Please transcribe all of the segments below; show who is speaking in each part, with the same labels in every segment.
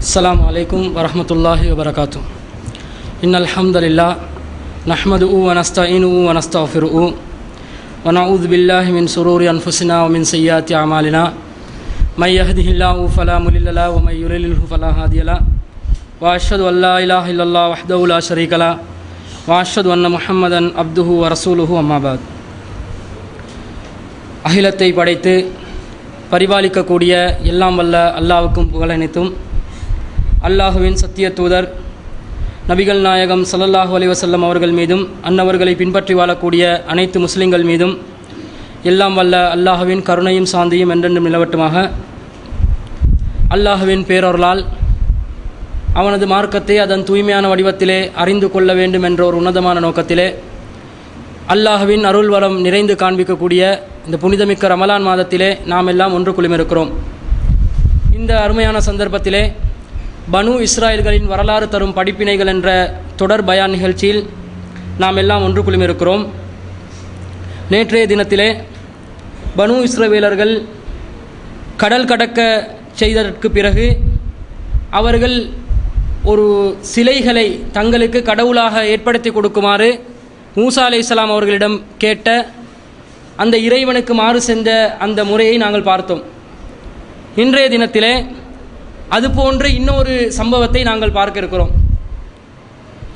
Speaker 1: அஸ்ஸலாமு அலைக்கும் வரஹ்மத்துல்லாஹி வபரகாத்துஹு. இன்னல் ஹம்தலில்லாஹ் நஹ்மதுஹு வ நஸ்தஈனுஹு வ நஸ்தக்ஃபிருஹு வ நஊது பில்லாஹி மின் ஷுரூரி அன்ஃபுஸினா வ மின் ஸய்யிஆத்தி அமாலினா மை யஹ்திஹில்லாஹு ஃபலா முலில்ல லஹு வ மை யுலில்ஹு ஃபலா ஹாதிய லஹு வ அஷ்ஹது அன் லா இலாஹா இல்லல்லாஹ் வஹ்தஹு லா ஷரீக லஹு வ அஷ்ஹது அன்ன முஹம்மதன் அப்துஹு வ ரசூலுஹு அம்மா பஅத். அகிலத்தை படைத்து பரிபாலிக்கக்கூடிய எல்லாம் வல்ல அல்லாஹ்வுக்கும் புகழனைத்தும் அல்லாஹுவின் சத்திய தூதர் நபிகள் நாயகம் ஸல்லல்லாஹு அலைஹி வஸல்லம் அவர்கள் மீதும் அன்னவர்களை பின்பற்றி வாழக்கூடிய அனைத்து முஸ்லிம்கள் மீதும் எல்லாம் வல்ல அல்லாஹுவின் கருணையும் சாந்தியும் என்றென்றும் நிலவட்டுமாக. அல்லாஹுவின் பேரொருளால் அவனது மார்க்கத்தை அதன் தூய்மையான வடிவத்திலே அறிந்து கொள்ள வேண்டும் என்ற ஒரு உன்னதமான நோக்கத்திலே அல்லாஹுவின் அருள் வரம் நிறைந்து காண்பிக்கக்கூடிய இந்த புனிதமிக்க ரமலான் மாதத்திலே நாம் எல்லாம் ஒன்று குழுமிருக்கிறோம். இந்த அருமையான சந்தர்ப்பத்திலே பனு இஸ்ராயல்களின் வரலாறு தரும் படிப்பினைகள் என்ற தொடர் பயான் நிகழ்ச்சியில் நாம் எல்லாம் ஒன்று குழுமிருக்கிறோம். நேற்றைய தினத்திலே பனு இஸ்ரவேலர்கள் கடல் கடக்க செய்ததற்கு பிறகு அவர்கள் ஒரு சிலைகளை தங்களுக்கு கடவுளாக ஏற்படுத்தி கொடுக்குமாறு மூசா அலைஹிஸ்ஸலாம் அவர்களிடம் கேட்ட அந்த இறைவனுக்கு மாறு செஞ்ச அந்த முறையை நாங்கள் பார்த்தோம். இன்றைய தினத்திலே அதுபோன்ற இன்னொரு சம்பவத்தை நாங்கள் பார்க்க இருக்கிறோம்.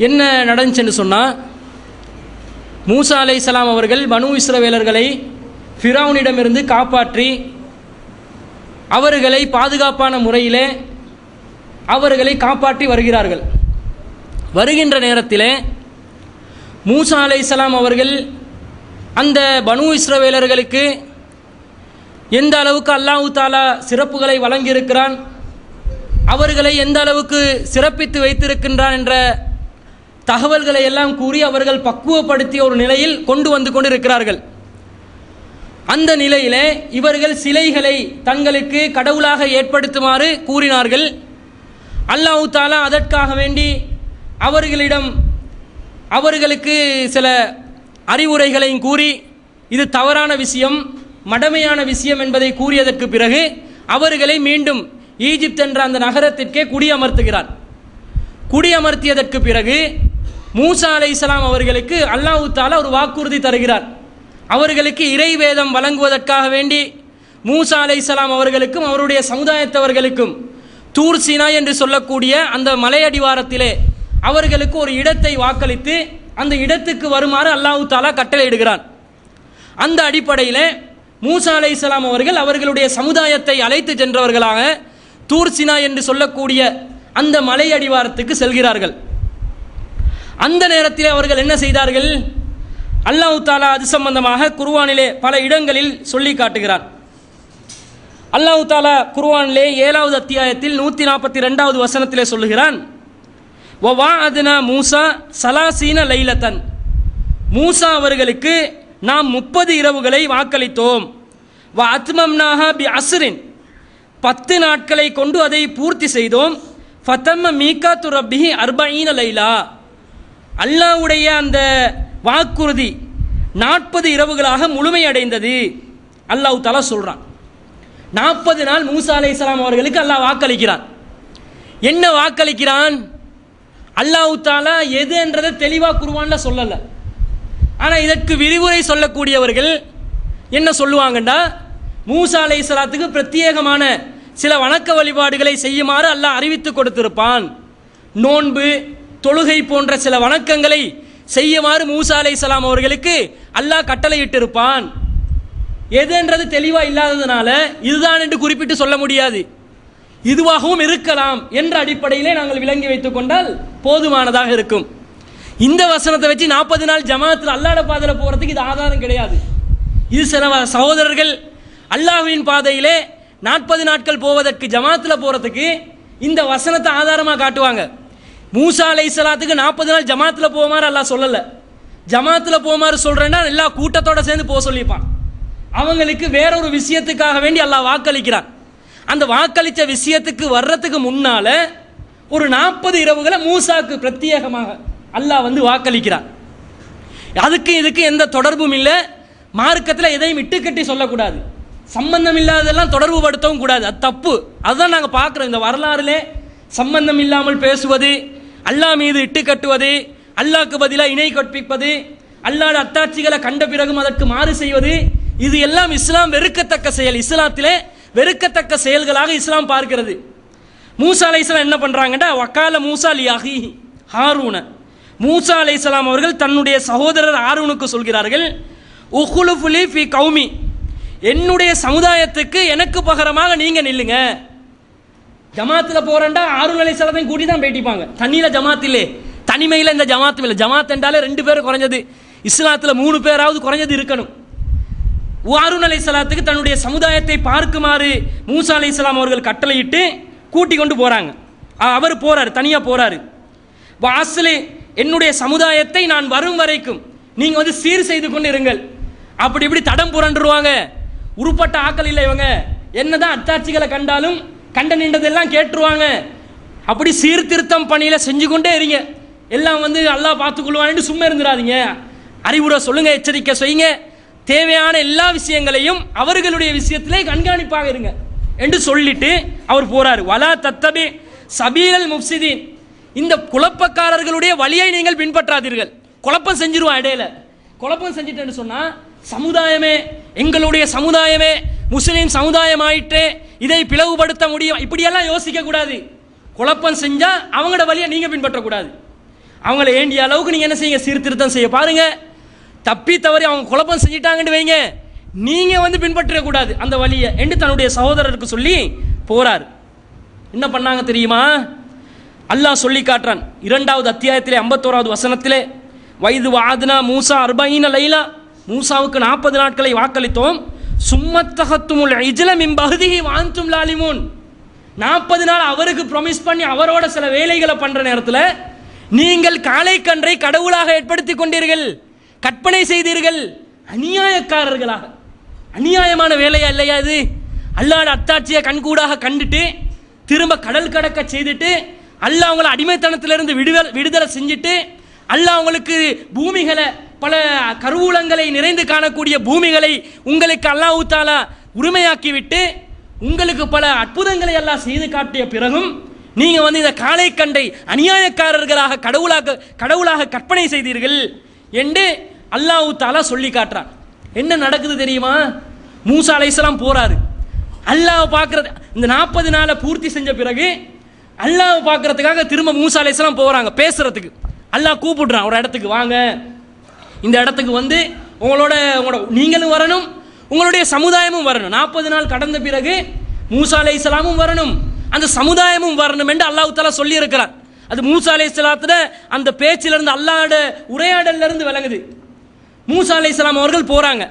Speaker 1: என்ன நடந்துச்சுன்னு சொன்னால், மூசா அலைஹிஸ்ஸலாம் அவர்கள் பனு இஸ்ரவேலர்களை ஃபிரௌனிடமிருந்து காப்பாற்றி அவர்களை பாதுகாப்பான முறையிலே அவர்களை காப்பாற்றி வருகிறார்கள். வருகின்ற நேரத்திலே மூசா அலைஹிஸ்ஸலாம் அவர்கள் அந்த பனு இஸ்ரவேலர்களுக்கு எந்த அளவுக்கு அல்லாஹ் தஆலா சிறப்புகளை வழங்கியிருக்கிறான், அவர்களை எந்த அளவுக்கு சிறப்பித்து வைத்திருக்கின்றான் என்ற தகவல்களை எல்லாம் கூறி அவர்கள் பக்குவப்படுத்திய ஒரு நிலையில் கொண்டு வந்து கொண்டிருக்கிறார்கள். அந்த நிலையிலே இவர்கள் சிலைகளை தங்களுக்கு கடவுளாக ஏற்படுத்துமாறு கூறினார்கள். அல்லாஹ் தஆலா அதற்காக வேண்டி அவர்களிடம் அவர்களுக்கு சில அறிவுரைகளையும் கூறி இது தவறான விஷயம், மடமையான விஷயம் என்பதை கூறியதற்கு பிறகு அவர்களை மீண்டும் ஈஜிப்த் என்ற அந்த நகரத்திற்கே குடியமர்த்துகிறார். குடியமர்த்தியதற்கு பிறகு மூசா அலைஹிஸ்ஸலாம் அவர்களுக்கு அல்லாஹ் தஆலா ஒரு வாக்குறுதி தருகிறார். அவர்களுக்கு இறைவேதம் வழங்குவதற்காக வேண்டி மூசா அலைஹிஸ்ஸலாம் அவர்களுக்கும் அவருடைய சமுதாயத்தவர்களுக்கும் தூர் சீனா என்று சொல்லக்கூடிய அந்த மலையடிவாரத்திலே அவர்களுக்கு ஒரு இடத்தை வாக்களித்து அந்த இடத்துக்கு வருமாறு அல்லாஹ் தஆலா கட்டளையிடுகிறான். அந்த அடிப்படையில் மூசா அலைஹிஸ்ஸலாம் அவர்கள் அவர்களுடைய சமுதாயத்தை அழைத்து சென்றவர்களாக தூர் சீனா என்று சொல்லக்கூடிய அந்த மலை அடிவாரத்துக்கு செல்கிறார்கள். அந்த நேரத்தில் அவர்கள் என்ன செய்தார்கள்? அல்லாஹ் தஆலா அது சம்பந்தமாக குர்ஆனிலே பல இடங்களில் சொல்லி காட்டுகிறார். அல்லாஹ் தஆலா குர்ஆனிலே 7வது அத்தியாயத்தில் 142வது வசனத்திலே சொல்லுகிறான், வவாஅத்னா மூசா ஸலாஸீன லைலத்தன், மூசா அவர்களுக்கு நாம் 30 இரவுகளை வாக்களித்தோம். வ அத்மம்னாஹா பி அஸ்ரின், 10 நாட்களை கொண்டு அதை பூர்த்தி செய்தோம். ஃபதம்ம மீகாத்து ரப்பிஹி 40 லைலா, அல்லாஹ்வுடைய அந்த வாக்குறுதி 40 இரவுகளாக முழுமையடைந்தது. அல்லாஹ் தஆலா சொல்றான். 40 நாள் மூசா அலைஹிஸ்ஸலாம் அவர்களுக்கு அல்லாஹ் வாக்களிக்கிறான். என்ன வாக்களிக்கிறான்? அல்லாஹ் தஆலா எது என்றதை தெளிவாக குர்ஆன்ல சொல்லலை. ஆனால் இதற்கு விரிவுரை சொல்லக்கூடியவர்கள் என்ன சொல்லுவாங்கண்டா, மூசா அலைஹிஸ்ஸலாத்துக்கு பிரத்யேகமான சில வணக்க வழிபாடுகளை செய்யுமாறு அல்லாஹ் அறிவித்து கொடுத்திருப்பான். நோன்பு, தொழுகை போன்ற சில வணக்கங்களை செய்யுமாறு மூசா அலைஹிஸ்ஸலாம் அவர்களுக்கு அல்லாஹ் கட்டளையிட்டிருப்பான். எதுன்றது தெளிவாக இல்லாததுனால இதுதான் என்று குறிப்பிட்டு சொல்ல முடியாது, இதுவாகவும் இருக்கலாம் என்ற அடிப்படையிலே நாங்கள் விளங்கி வைத்துக் கொண்டால் போதுமானதாக இருக்கும். இந்த வசனத்தை வச்சு 40 நாள் ஜமாத்தில் அல்லாஹ்வுடைய பாதையில் போகிறதுக்கு இது ஆதாரம் கிடையாது. இது சில சகோதரர்கள் அல்லாஹ்வின் பாதையிலே 40 நாட்கள் போவதற்கு ஜமாத்தில் போகிறதுக்கு இந்த வசனத்தை ஆதாரமாக காட்டுவாங்க. மூசா அலைஹிஸ்ஸலாத்துக்கு 40 நாள் ஜமாத்தில் போகுமாறு அல்லாஹ் சொல்லலை. ஜமாத்தில் போகுமாறு சொல்கிறேன்னா எல்லா கூட்டத்தோடு சேர்ந்து போக சொல்லிப்பான். அவங்களுக்கு வேறொரு விஷயத்துக்காக வேண்டி அல்லாஹ் வாக்களிக்கிறான். அந்த வாக்களித்த விஷயத்துக்கு வர்றதுக்கு முன்னால ஒரு 40 இரவுகளை மூசாக்கு பிரத்யேகமாக அல்லாஹ் வாக்களிக்கிறான். அதுக்கு இதுக்கு எந்த தொடர்பும் இல்லை. மார்க்கத்தில் எதையும் இட்டுக்கட்டி சொல்லக்கூடாது. சம்பந்தம் இல்லாததெல்லாம் தொடர்பு படுத்தவும் கூடாது, அது தப்பு. அதுதான் நாங்கள் பார்க்குறோம். இந்த வரலாறுலே சம்பந்தம் இல்லாமல் பேசுவது, அல்லாஹ் மீது இட்டு கட்டுவது, அல்லாஹ்க்கு பதிலாக இணை கற்பிப்பது, அல்லாஹ்வுடைய அத்தாட்சிகளை கண்ட பிறகும் அதற்கு மாறு செய்வது, இது எல்லாம் இஸ்லாம் வெறுக்கத்தக்க செயல். இஸ்லாத்திலே வெறுக்கத்தக்க செயல்களாக இஸ்லாம் பார்க்கிறது. மூசா அலைஹிஸ்ஸலாம் என்ன பண்றாங்கடா, வக்கால மூசா லி அஹி ஹாரூன, மூசா அலைஹிஸ்ஸலாம் அவர்கள் தன்னுடைய சகோதரர் ஹாரூனுக்கு சொல்கிறார்கள், உஹுலுஃபுலி ஃபி கௌமி, என்னுடைய சமுதாயத்துக்கு எனக்கு பகரமாக நீங்க நில்லுங்க. ஜமாத்தில் போறேன்டா ஹாரூன் அலைஹிஸ்ஸலாத்தையும் கூட்டி தான் பேட்டிப்பாங்க. தண்ணியில ஜமாத் இல்லை, தனிமையில் இந்த ஜமாத் இல்லை. ஜமாத் என்றாலே 2 பேர் குறைஞ்சது, இஸ்லாத்தில் 3 பேராவது குறைஞ்சது இருக்கணும். ஹாரூன் அலைஹிஸ்ஸலாத்துக்கு தன்னுடைய சமுதாயத்தை பார்க்குமாறு மூசா அலைஹிஸ்ஸலாம் அவர்கள் கட்டளையிட்டு கூட்டி கொண்டு போறாங்க. அவர் போறாரு, தனியா போறாரு. வாசலே, என்னுடைய சமுதாயத்தை நான் வரும் வரைக்கும் நீங்க வந்து சீர் செய்து கொண்டு இருங்கள். அப்படி இப்படி தடம் புரண்டுருவாங்க. உருப்பட்ட ஆக்கள் இல்லை இவங்க, என்னதான் அத்தாட்சிகளை கண்டாலும் கண்ட நின்றதெல்லாம் கேட்டுருவாங்க. அப்படி சீர்திருத்தம் பணியில செஞ்சு கொண்டே இருங்க. எல்லாம் வந்து அல்லாஹ் பார்த்துக்கொள்வான்னு சும்மா இருந்துடாதீங்க. அறிவுரை சொல்லுங்க, எச்சரிக்கை செய்யுங்க. தேவையான எல்லா விஷயங்களையும் அவர்களுடைய விஷயத்திலே கண்காணிப்பாக இருங்க என்று சொல்லிட்டு அவர் போறாரு. வலா தத்தபி சபீலல் முஃப்சிதீன், இந்த குழப்பக்காரர்களுடைய வழியை நீங்கள் பின்பற்றாதீர்கள். குழப்பம் செஞ்சிருவான் இடையில. குழப்பம் செஞ்சிட்டேன்னு சொன்னா சமுதாயமே, எங்களுடைய சமுதாயமே முஸ்லீம் சமுதாயம் ஆயிட்டு இதை பிளவுபடுத்த முடியும், இப்படியெல்லாம் யோசிக்க கூடாது. குழப்பம் செஞ்சா அவங்களோட வழியை நீங்க பின்பற்றக்கூடாது. அவங்கள வேண்டிய அளவுக்கு நீங்க என்ன செய்யுங்க, சீர்திருத்தம் செய்ய பாருங்க. தப்பி தவறி அவங்க குழப்பம் செஞ்சிட்டாங்கன்னு வைங்க, நீங்க வந்து பின்பற்றக்கூடாது அந்த வழியை என்று தன்னுடைய சகோதரருக்கு சொல்லி போறார். என்ன பண்ணாங்க தெரியுமா? அல்லாஹ் சொல்லி காட்டுறான் 2வது அத்தியாயத்திலே 51வது வசனத்திலே, வைது வாதுனா மூசா 40 லைலா, மூசாவுக்கு 40 நாட்களை வாக்களித்தோம். சும்மத்தகத்துமுல் இஜ்ல மின் பஹ்திஹி வான்தும் லாலிமூன், 40 நாள் அவருக்கு ப்ராமிஸ் பண்ணி அவரோட சில வேலைகளை பண்ற நேரத்தில் நீங்கள் காளை கன்றை கடவுளாக ஏற்படுத்தி கொண்டீர்கள், கற்பனை செய்தீர்கள். அநியாயக்காரர்களாக, அநியாயமான வேலையா இல்லையா இது? அல்லாஹ்வுடைய அத்தாட்சியை கண்கூடாக கண்டுட்டு திரும்ப கடல் கடக்க செய்துட்டு அல்லாஹ் அவங்களை அடிமைத்தனத்திலிருந்து விடுதலை செஞ்சுட்டு அல்லாஹ் உங்களுக்கு பூமிகளை, பல கருவூலங்களை நிறைந்து காணக்கூடிய பூமிகளை உங்களுக்கு அல்லாஹ் தஆலா உரிமையாக்கி விட்டு உங்களுக்கு பல அற்புதங்களை அல்லாஹ் செய்து காட்டிய பிறகும் நீங்க வந்து இந்த காளை கண்டை அநியாயக்காரர்களாக கடவுளாக கற்பனை செய்தீர்கள் என்று அல்லாஹ் தஆலா சொல்லி காட்டுறார். என்ன நடக்குது தெரியுமா? மூசா அலைஹிஸ்ஸலாம் போறாரு. அல்லாஹ் பார்க்கறது, இந்த 40 நாளை பூர்த்தி செஞ்ச பிறகு அல்லாஹ் பார்க்கறதுக்காக திரும்ப மூசா அலைஹிஸ்ஸலாம் போறாங்க பேசுறதுக்கு. அல்லாஹ் கூப்பிடுறான் ஒரு இடத்துக்கு, வாங்க இந்த இடத்துக்கு வந்து உங்களோட நீங்களும் வரணும், உங்களுடைய சமுதாயமும் வரணும். 40 நாள் கடந்த பிறகு மூசா அலைஹிஸ்ஸலாமும் வரணும், அந்த சமுதாயமும் வரணும் என்று அல்லாஹ் தஆலா சொல்லி இருக்கிறார். அது மூசா அலைஹிஸ்ஸலாத்துல அந்த பேச்சிலிருந்து, அல்லாஹ்வோட உரையாடல்ல இருந்து விளங்குது. மூசா அலைஹிஸ்ஸலாம் அவர்கள் போறாங்க.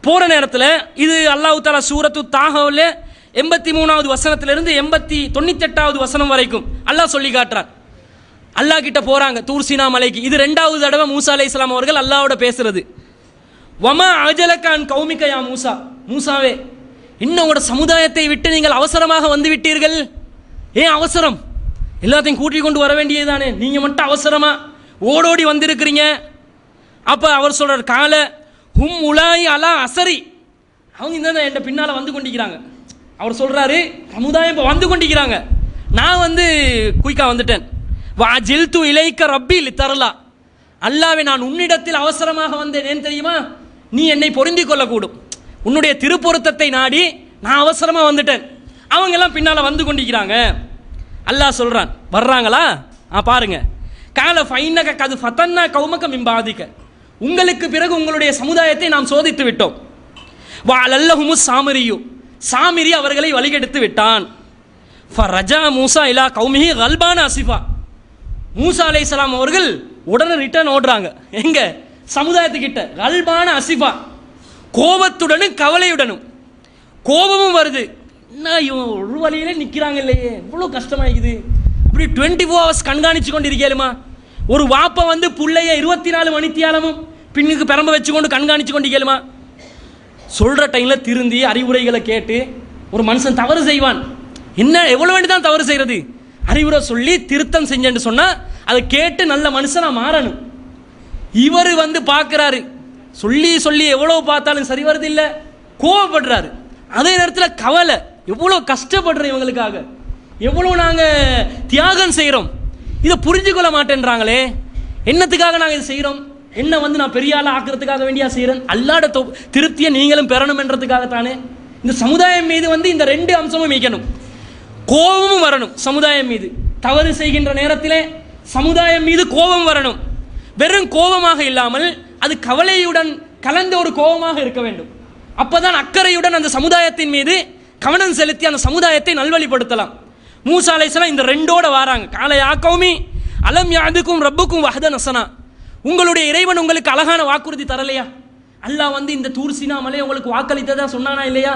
Speaker 1: போற நேரத்தில் இது அல்லாஹ் தஆலா சூரத்து தாஹாவுல 83வது வசனத்திலிருந்து 98வது வசனம் வரைக்கும் அல்லாஹ் சொல்லி காட்டுறார். அல்லாஹ் கிட்ட போறாங்க தூர் சீனா மலைக்கு. இது 2வது தடவை மூசா அலைஹிஸ்ஸலாம் அவர்கள் அல்லாஹ்வோட பேசுறது. வமா அஜலகான் கௌமிக யா மூசா, மூசாவே இன்னும் உங்களோட சமுதாயத்தை விட்டு நீங்கள் அவசரமாக வந்து விட்டீர்கள். ஏன் அவசரம்? எல்லாத்தையும் கூட்டிக் கொண்டு வர வேண்டியதுதானே, நீங்க மட்டும் அவசரமா ஓடோடி வந்திருக்கிறீங்க. அப்ப அவர் சொல்றார், கால ஹும் உலாய் அலா அசரி, அவங்க இந்த என் பின்னால வந்து கொண்டிருக்கிறாங்க. அவர் சொல்றாரு, சமுதாயம் இப்போ வந்து கொண்டிருக்கிறாங்க, நான் வந்து குயிக்கா வந்துட்டேன். வா ஜில்து இலைக்க ரப்பி லித்தரலா, அல்லாவே நான் உன்னிடத்தில் அவசரமாக வந்தேன். ஏன் தெரியுமா? நீ என்னை பொருந்தி கொள்ளக்கூடும், உன்னுடைய திருப்பொருத்தத்தை நாடி நான் அவசரமா வந்துட்டேன். அவங்க எல்லாம் பின்னால வந்து கொண்டிருக்கிறாங்க. அல்லாஹ் சொல்றான், வர்றாங்களா? பாருங்க, கால ஃபைனக கது ஃபதன்னா கௌமக மிம்பாதிக்க, உங்களுக்கு பிறகு உங்களுடைய சமுதாயத்தை நாம் சோதித்து விட்டோம். வஅலல்லஹுமு சாமிரியு, சாமிரி அவர்களை வழிகெடுத்து விட்டான். ஃபரஜா மூசா இலா கௌமிஹி கல்பான அசிஃபா, மூசா அலைஹிஸ்ஸலாம் அவர்கள் உடனே ரிட்டர்ன் ஓடுறாங்க. எங்க சமுதாயத்துக்கிட்ட. கல்பான அசிஃபா, கோபத்துடனும் கவலையுடனும். கோபமும் வருது, என்ன இவன் ஒரு வழியிலே நிற்கிறாங்க இல்லையே, இவ்வளோ கஷ்டமாயிக்குது. இப்படி 24 hours கண்காணிச்சு கொண்டு இருக்கேலுமா? ஒரு வாப்பை வந்து புள்ளைய 24 மணித்தியாலமும் பின்னுக்கு பெரம்ப வச்சு கொண்டு கண்காணிச்சு கொண்டு கேளுமா? சொல்ற டைம்ல திருந்தி அறிவுரைகளை கேட்டு ஒரு மனுஷன் தவறு செய்வான். என்ன எவ்வளவு வேண்டி தான் தவறு செய்யறது? அறிவுரை சொல்லி திருத்தம் செஞ்சேன்னு சொன்னா அதை கேட்டு நல்ல மனுஷனா மாறணும். இவர் வந்து பார்க்கிறாரு, சொல்லி சொல்லி எவ்வளவு பார்த்தாலும் சரி வருது இல்லை, கோவப்படுறாரு. அதே நேரத்தில் கவலை, எவ்வளோ கஷ்டப்படுறோம் இவங்களுக்காக, எவ்வளோ நாங்கள் தியாகம் செய்கிறோம். இதை புரிஞ்சுக்கொள்ள மாட்டேன்றாங்களே. என்னத்துக்காக நாங்கள் இதை செய்கிறோம்? என்ன வந்து நான் பெரிய ஆளாக ஆக்கிறதுக்காக வேண்டியா செய்கிறேன்? அல்லாட திருப்தியை நீங்களும் பெறணும் என்றதுக்காகத்தானே. இந்த சமுதாயம் மீது வந்து இந்த ரெண்டு அம்சமும் மீக்கணும். கோபமும் வரணும் சமுதாயம் மீது. தவறு செய்கின்ற நேரத்திலே சமுதாயம் மீது கோபம் வரணும். வெறும் கோபமாக இல்லாமல் அது கவலையுடன் கலந்த ஒரு கோபமாக இருக்க வேண்டும். அப்பதான் அக்கறையுடன் அந்த சமுதாயத்தின் மீது கவனம் செலுத்தி அந்த சமுதாயத்தை நல்வழிப்படுத்தலாம். மூசா அலைஹிஸ்ஸலாம் இந்த ரெண்டோட வராங்க. காலையா கௌமி அலம் யாதுக்கும் ரப்புக்கும் வஹதன் ஹஸனா, உங்களுடைய இறைவன் உங்களுக்கு அழகான வாக்குறுதி தரலையா? அல்லாஹ் வந்து இந்த தூர் சீனா மலையை உங்களுக்கு வாக்களித்ததா சொன்னானா இல்லையா?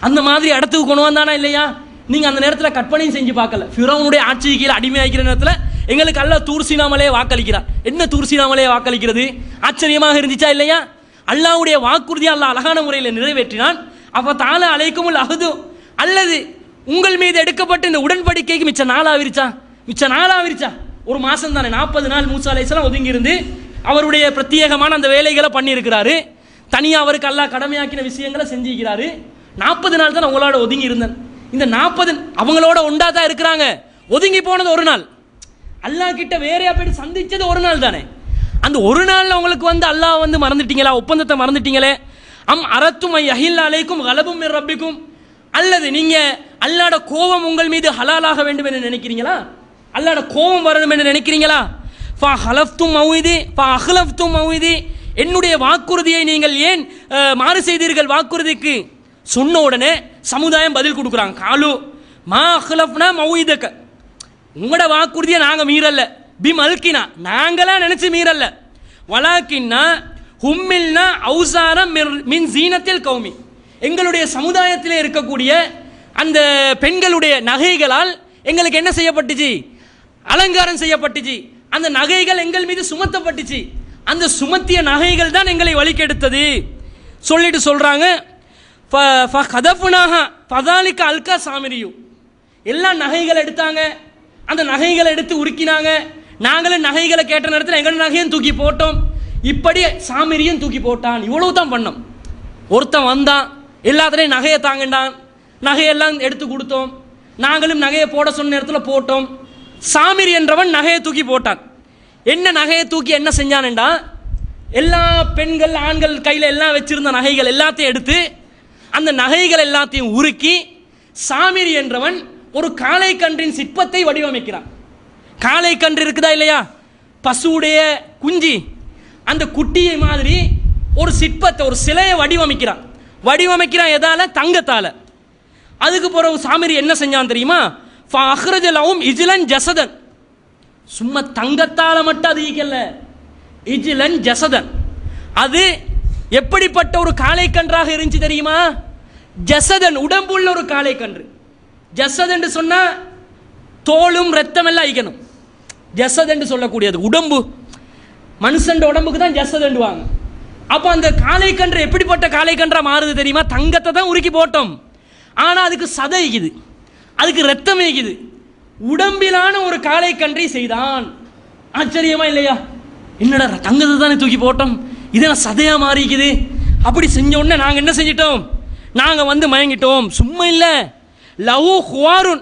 Speaker 1: அந்த மாதிரி இடத்துக்கு கொண்டு வந்தானா இல்லையா? நீங்க அந்த நேரத்தில் கற்பனையும் செஞ்சு பார்க்கல. ஃபிரௌனுடைய ஆட்சி கீழே அடிமையாகிற நேரத்தில் எங்களுக்கு அல்லாஹ் தூர் சீனா மலையை வாக்களிக்கிறார். என்ன தூர் சீனா மலையை வாக்களிக்கிறது? ஆச்சரியமாக இருந்துச்சா இல்லையா? அல்லாஹ்வுடைய வாக்குறுதி அல்லாஹ் அழகான முறையில் நிறைவேற்றினான். அப்ப தால அலைக்குமுல் அஹது, அல்லது உங்கள் மீது எடுக்கப்பட்ட இந்த உடன்படிக்கைக்கு மிச்ச நாளாவிருச்சா? ஒரு மாசம் தானே, 40 நாள் மூசா அலைஹிஸ்ஸலாம் ஒதுங்கி இருந்து அவருடைய பிரத்யேகமான அந்த வேலைகளை பண்ணியிருக்கிறாரு. தனியாக அவருக்கு அல்லாஹ் கடமையாக்கின விஷயங்களை செஞ்சிருக்கிறாரு. 40 நாள் தான் உங்களோட ஒதுங்கி இருந்தேன். இந்த 40 அவங்களோட ஒண்டா தான் இருக்கிறாங்க. ஒதுங்கி போனது ஒரு நாள், அல்லாஹ் கிட்ட வேறையா போயிட்டு சந்திச்சது ஒரு நாள் தானே. அந்த ஒரு நாள் உங்களுக்கு வந்து அல்லாஹ் வந்து மறந்துட்டீங்களா? ஒப்பந்தத்தை மறந்துட்டீங்களே. அம் அரத்தும் யஹில் அலைக்கும் கலபும் மிர் ரப்பிக்கும், அல்லது நீங்க அல்லாஹ்ட கோபம் உங்கள் மீது ஹலாலாக வேண்டும் என்று நினைக்கிறீங்களா? அல்லாஹ்ட கோபம் வரணும் என்று நினைக்கிறீங்களா? ஃபா ஹலஃப்தும் மௌஇதி ஃபா அஹ்லஃப்தும் மௌஇதி, என்னுடைய வாக்குறுதியை நீங்கள் ஏன் மாறு செய்தீர்கள்? வாக்குறுதிக்கு சொன்ன உடனே சமுதாயம் பதில் கொடுக்குறாங்க. காலு மா அஹ்லஃப்னா மௌஇதக, உங்களோட வாக்குறுதியை நாங்கள் மீறல்ல. பிம் அல்கினா, நாங்களா நினைச்சு மீறல்ல. வலாக்கின்னா ஹும்மில்னா அவுசாரம் மின் ஜீனத்தில் கௌமி, எங்களுடைய சமுதாயத்திலே இருக்கக்கூடிய அந்த பெண்களுடைய நகைகளால் எங்களுக்கு என்ன செய்யப்பட்டுச்சு? அலங்காரம் செய்யப்பட்டுச்சு. அந்த நகைகள் எங்கள் மீது சுமத்தப்பட்டுச்சு. அந்த சுமத்திய நகைகள் தான் எங்களை வழிகெடுத்தது சொல்லிட்டு சொல்றாங்க. பதாலிக்க அல்கா சாமிரியு, எல்லா நகைகளை எடுத்தாங்க. அந்த நகைகளை எடுத்து உருக்கினாங்க. நாங்களும் நகைகளை கேட்ட நேரத்தில் எங்கள் நகையும் தூக்கி போட்டோம். இப்படி சாமிரியும் தூக்கி போட்டான். இவ்வளவு தான் பண்ணோம். ஒருத்தன் வந்தான், எல்லாத்துலேயும் நகையை தாங்கிட்டான். நகையெல்லாம் எடுத்து கொடுத்தோம். நாங்களும் நகையை போட சொன்ன நேரத்தில் போட்டோம். சாமிரி என்றவன் நகையை தூக்கி போட்டான். என்ன நகையை தூக்கி என்ன செஞ்சான்டா, எல்லா பெண்கள் ஆண்கள் கையில் எல்லாம் வச்சிருந்த நகைகள் எல்லாத்தையும் எடுத்து அந்த நகைகள் எல்லாத்தையும் உருக்கி சாமிரி என்றவன் ஒரு காளை கன்றின் சிற்பத்தை வடிவமைக்கிறான். காளை கன்று இருக்குதா இல்லையா, பசுவுடைய குஞ்சி, அந்த குட்டியை மாதிரி ஒரு சிற்பத்தை ஒரு சிலையை வடிவமைக்கிறான். எதால? தங்கத்தால. அதுக்கு பிறகு சாமிரி என்ன செஞ்சான் தெரியுமா? ஃபஅஹ்ரஜலஹும் இஜ்லன் ஜஸதன், சும்மா தங்கத்தால மட்டும் அது ஈக்கல்ல, இஜ்லன் ஜஸதன். அது எப்படிப்பட்ட ஒரு காளை கன்றாக இருந்துச்சு தெரியுமா? ஜஸதன், உடம்புள்ள ஒரு காளை கன்று. ஜஸத் என்று சொன்னா தோலும் ரத்தம் எல்லாம் ஈக்கணும். ஜஸத் என்று சொல்லக்கூடியது உடம்பு, மனுஷன் உடம்புக்கு தான் ஜஸத் என்றுவாங்க. அப்போ அந்த காளை கன்று எப்படிப்பட்ட காளை கன்றா மாறுது தெரியுமா? தங்கத்தை தான் உருக்கி போட்டோம், ஆனால் அதுக்கு சதை ஈக்குது, அதுக்கு ரத்தம் ஈக்குது. உடம்பிலான ஒரு காளை கன்றை செய்தான். ஆச்சரியமா இல்லையா? என்னடா தங்கத்தை தானே தூக்கி போட்டோம், இதெல்லாம் சதையா மாறிக்குது. அப்படி செஞ்ச உடனே நாங்கள் என்ன செஞ்சிட்டோம்? நாங்கள் வந்து மயங்கிட்டோம். சும்மா இல்லை, லவு ஹுவாருன்,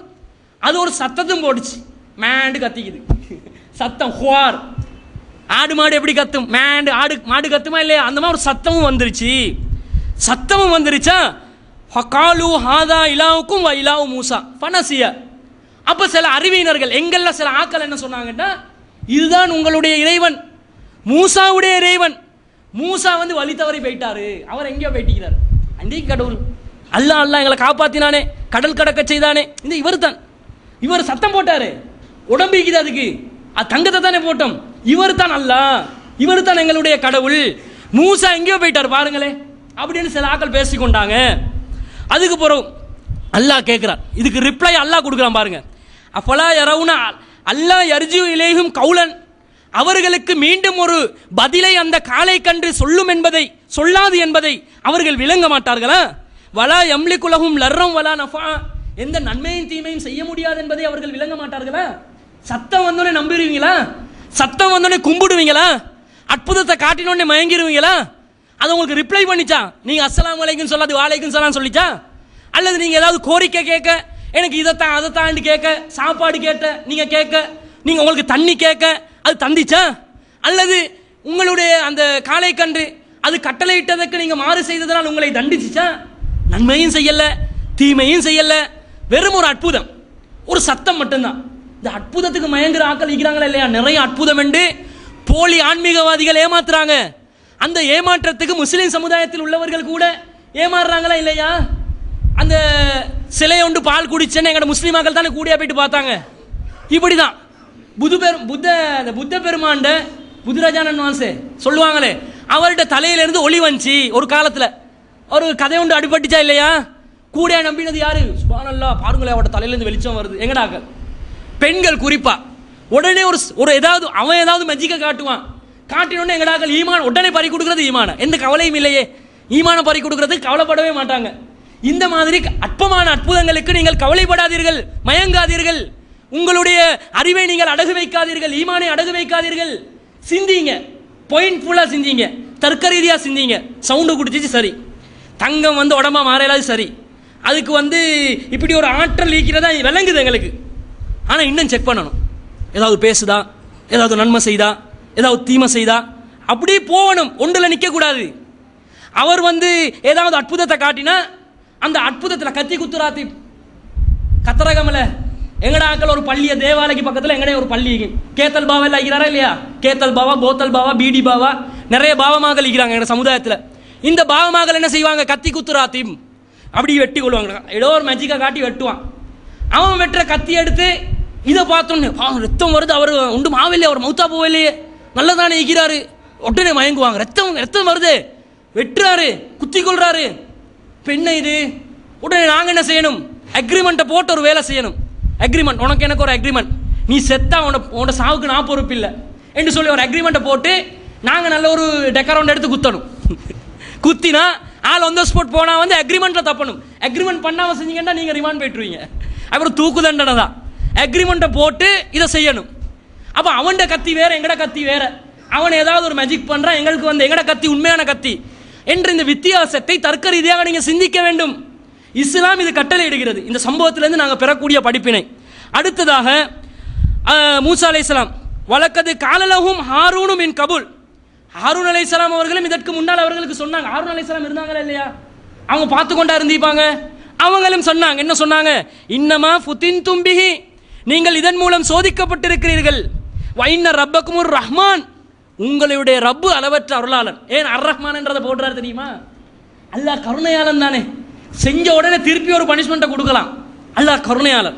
Speaker 1: அது ஒரு சத்தத்தும் போட்டுச்சு. மேண்டு கத்திக்குது சத்தம். ஹுவார், ஆடு மாடு எப்படி கத்தும்? மேண்டு ஆடு மாடு கத்துமா இல்லையா? அந்த மாதிரி ஒரு சத்தமும் வந்துருச்சு. சத்தமும் வந்துருச்சா? ஃபகாலு ஹாதா இலாவுக்கும் வ இலாவு மூசா ஃபனசிய. அப்போ சில அறிவியினர்கள் எங்களில் சில ஆக்கள் என்ன சொன்னாங்கன்னா, இதுதான் உங்களுடைய இறைவன், மூசாவுடைய இறைவன். மூசா வந்து வழி தவறி போயிட்டாரு, அவர் எங்கேயோ போயிட்டிருக்கிறார். அன்றைக்கு கடவுள் அல்லாஹ் அல்லாஹ் எங்களை காப்பாத்தினானே, கடல் கடக்க செய்தானே, இந்த இவர் தான். இவர் சத்தம் போட்டாரு, உடம்பிக்குது, அதுக்கு அது தங்கத்தை தானே போட்டோம். இவர் தான் அல்லாஹ், இவர் தான் எங்களுடைய கடவுள். மூசா எங்கேயோ போயிட்டார் பாருங்களே அப்படின்னு சில ஆக்கள் பேசிக்கொண்டாங்க. அதுக்கு பிறகு அல்லாஹ் கேட்கிறார். இதுக்கு ரிப்ளை அல்லாஹ் கொடுக்குறான் பாருங்க. அஃபலா யரவுனா அல்லாஹ் யர்ஜு இலைஹும் கௌலன், அவர்களுக்கு மீண்டும் ஒரு பதிலை அந்த காளை கன்று சொல்லும் என்பதை, சொல்லாது என்பதை அவர்கள் விளங்க மாட்டார்களா? வலா யம்லிகுலஹும் லர்ரம் வலா நஃபா, எந்த நன்மையும் தீமையும் செய்ய முடியாது என்பதை அவர்கள் விளங்க மாட்டார்களா? சத்தம் வந்தோடனே நம்பிடுவீங்களா? சத்தம் வந்தோடனே கும்பிடுவீங்களா? அற்புதத்தை காட்டினோடனே மயங்கிடுவீங்களா? அது உங்களுக்கு ரிப்ளை பண்ணிச்சா? நீங்க அஸ்ஸலாமு அலைக்கும் சொல்லாது வாலைக்கும் சலாம் சொல்லிச்சா? அல்லது நீங்க ஏதாவது கோரிக்கை கேட்க எனக்கு இதைத்தான் அதைத்தான் கேட்க, சாப்பாடு கேட்ட நீங்கள் கேட்க, நீங்கள் உங்களுக்கு தண்ணி கேட்க அது தந்திச்சா? அல்லது உங்களுடைய அந்த காளை கன்று அது கட்டளையிட்டதற்கு நீங்கள் மாறு செய்ததனால் உங்களை தண்டிச்சுச்சா? நன்மையும் செய்யலை தீமையும் செய்யலை, வெறும் ஒரு அற்புதம், ஒரு சத்தம் மட்டும்தான். இந்த அற்புதத்துக்கு மயங்குற ஆக்கள் இருக்கிறாங்களா இல்லையா? நிறைய அற்புதம் என்று போலி ஆன்மீகவாதிகள் ஏமாத்துறாங்க. அந்த ஏமாற்றத்துக்கு முஸ்லீம் சமுதாயத்தில் உள்ளவர்கள் கூட ஏமாறுறாங்களா இல்லையா? அந்த சிலையை ஒன்று பால் குடிச்சேன்னு எங்களோட முஸ்லீமாக்கள் தானே கூடியா போயிட்டு பார்த்தாங்க. இப்படிதான் புத்த பெருமாண்ட புத்தராஜானன் வாசே சொல்லுவாங்களே, அவர்கிட்ட தலையிலிருந்து ஒளி வந்துச்சு ஒரு காலத்தில். ஒரு கதை ஒன்று அடிபட்டுச்சா இல்லையா? கூடியா நம்பினது யாரு? சுப்ஹானல்லாஹ், பாருங்களேன் அவரோட தலையிலேருந்து வெளிச்சம் வருது. எங்கடாக்கள் பெண்கள் குறிப்பா உடனே ஒரு ஏதாவது அவன் ஏதாவது மெஜிக்கை காட்டுவான், காட்டினோடனே எங்கடாக்கள் ஈமான் உடனே பறி கொடுக்கறது. ஈமான எந்த கவலையும் இல்லையே, ஈமான பறி கொடுக்கறதுக்கு கவலைப்படவே மாட்டாங்க. இந்த மாதிரி அற்பமான அற்புதங்களுக்கு நீங்கள் கவலைப்படாதீர்கள், மயங்காதீர்கள். உங்களுடைய அறிவை நீங்கள் அடகு வைக்காதீர்கள், ஈமானை அடகு வைக்காதீர்கள். சிந்திங்க, பாயிண்ட் ஃபுல்லாக சிந்திங்க, தர்க்க ரீதியாக சிந்திங்க. சவுண்டு குடிச்சிச்சு சரி, தங்கம் உடம்பா மாறையலாது சரி, அதுக்கு இப்படி ஒரு ஆற்றல் ஈக்கிறதா விளங்குது எங்களுக்கு. ஆனால் இன்னும் செக் பண்ணணும், ஏதாவது பேசுதா, ஏதாவது நன்மை செய்தா, ஏதாவது தீமை செய்தா, அப்படியே போகணும், ஒன்றில் நிற்கக்கூடாது. அவர் ஏதாவது அற்புதத்தை காட்டினா அந்த அற்புதத்தில் கத்தி குத்துராத்தி கத்தரகமலை எங்கட ஆக்கள் ஒரு பள்ளியை தேவாலயக்கு பக்கத்தில் எங்கடே ஒரு பள்ளி கேத்தல் பாவா எல்லாம் இருக்கிறாரா இல்லையா? கேத்தல் பாவா, போத்தல் பாவா, பீடி பாவா, நிறைய பாவமாக இருக்கிறாங்க எங்கள் சமுதாயத்தில். இந்த பாவமாக என்ன செய்வாங்க? கத்தி குத்துராத்திம் அப்படி வெட்டி கொள்வாங்க. ஏதோ ஒரு மேஜிக்கை காட்டி வெட்டுவான். அவன் வெட்டுற கத்தி எடுத்து இதை பார்த்தோன்னு ரத்தம் வருது, அவர் உண்டு மாவில்லையே, அவர் மௌத்தா போவில்லையே, நல்லதானே இருக்கிறாரு, உடனே மயங்குவாங்க. ரத்தம் வருது, வெட்டுறாரு, குத்தி கொள்றாரு. பெண்ணை இது உடனே நாங்கள் என்ன செய்யணும்? அக்ரிமெண்ட்டை போட்டு ஒரு வேலை செய்யணும். அக்ரிமெண்ட், உனக்கு எனக்கு ஒரு அக்ரிமெண்ட், நீ செத்தா உன்னோட சாவுக்கு நான் பொறுப்பு இல்லை என்று சொல்லி ஒரு அக்ரிமெண்ட்டை போட்டு நாங்கள் நல்ல ஒரு டெக்கரவுண்ட் எடுத்து குத்தணும். குத்தினா ஆள் ஆன் த ஸ்பாட் போனால் அக்ரிமெண்ட்டில் தப்பணும். அக்ரிமெண்ட் பண்ணாமல் செஞ்சீங்கன்னா நீங்கள் ரிமாண்ட் போய்ட்டுருவீங்க, அப்புறம் தூக்கு தண்டனை தான். அக்ரிமெண்ட்டை போட்டு இதை செய்யணும். அப்போ அவன்கிட்ட கத்தி வேற, எங்கட கத்தி வேற. அவன் ஏதாவது ஒரு மேஜிக் பண்ணுறான், எங்களுக்கு எங்கட கத்தி உண்மையான கத்தி என்ற இந்த வித்தியாசத்தை தர்க்க ரீதியாக நீங்கள் சிந்திக்க வேண்டும். இஸ்லாம் இது கட்டளை இடுகிறது. இந்த சம்பவத்திலிருந்து நாங்கள் பெறக்கூடிய படிப்பினை. அடுத்ததாக மூசா அலைஹிஸ்ஸலாம் வலக்கது காலலஹும் ஹாரூனும் மின் கபுல், ஹாரூன் அலைஹிஸ்ஸலாம் அவர்களும் இதற்கு முன்னால் அவர்களுக்கு சொன்னாங்க. ஹாரூன் அலைஹிஸ்ஸலாம் இருந்தாங்களா இல்லையா? அவங்க பார்த்து கொண்டா இருந்திருப்பாங்க. அவங்களும் சொன்னாங்க, என்ன சொன்னாங்க? இன்னமா ஃபுதின்தும் பிஹி, நீங்கள் இதன் மூலம் சோதிக்கப்பட்டிருக்கிறீர்கள். வைன்ன ரப்பக்குமுர் ரஹ்மான், உங்களுடைய ரப்பு அளவற்ற அருளாளன். ஏன் அர் ரஹ்மான் என்றதை போடுறாரு தெரியுமா? அல்லாஹ் கருணையாளன் தானே, செஞ்ச உடனே திருப்பி ஒரு பனிஷ்மெண்ட்டை கொடுக்கலாம். அல்லாஹ் கருணையாளன்.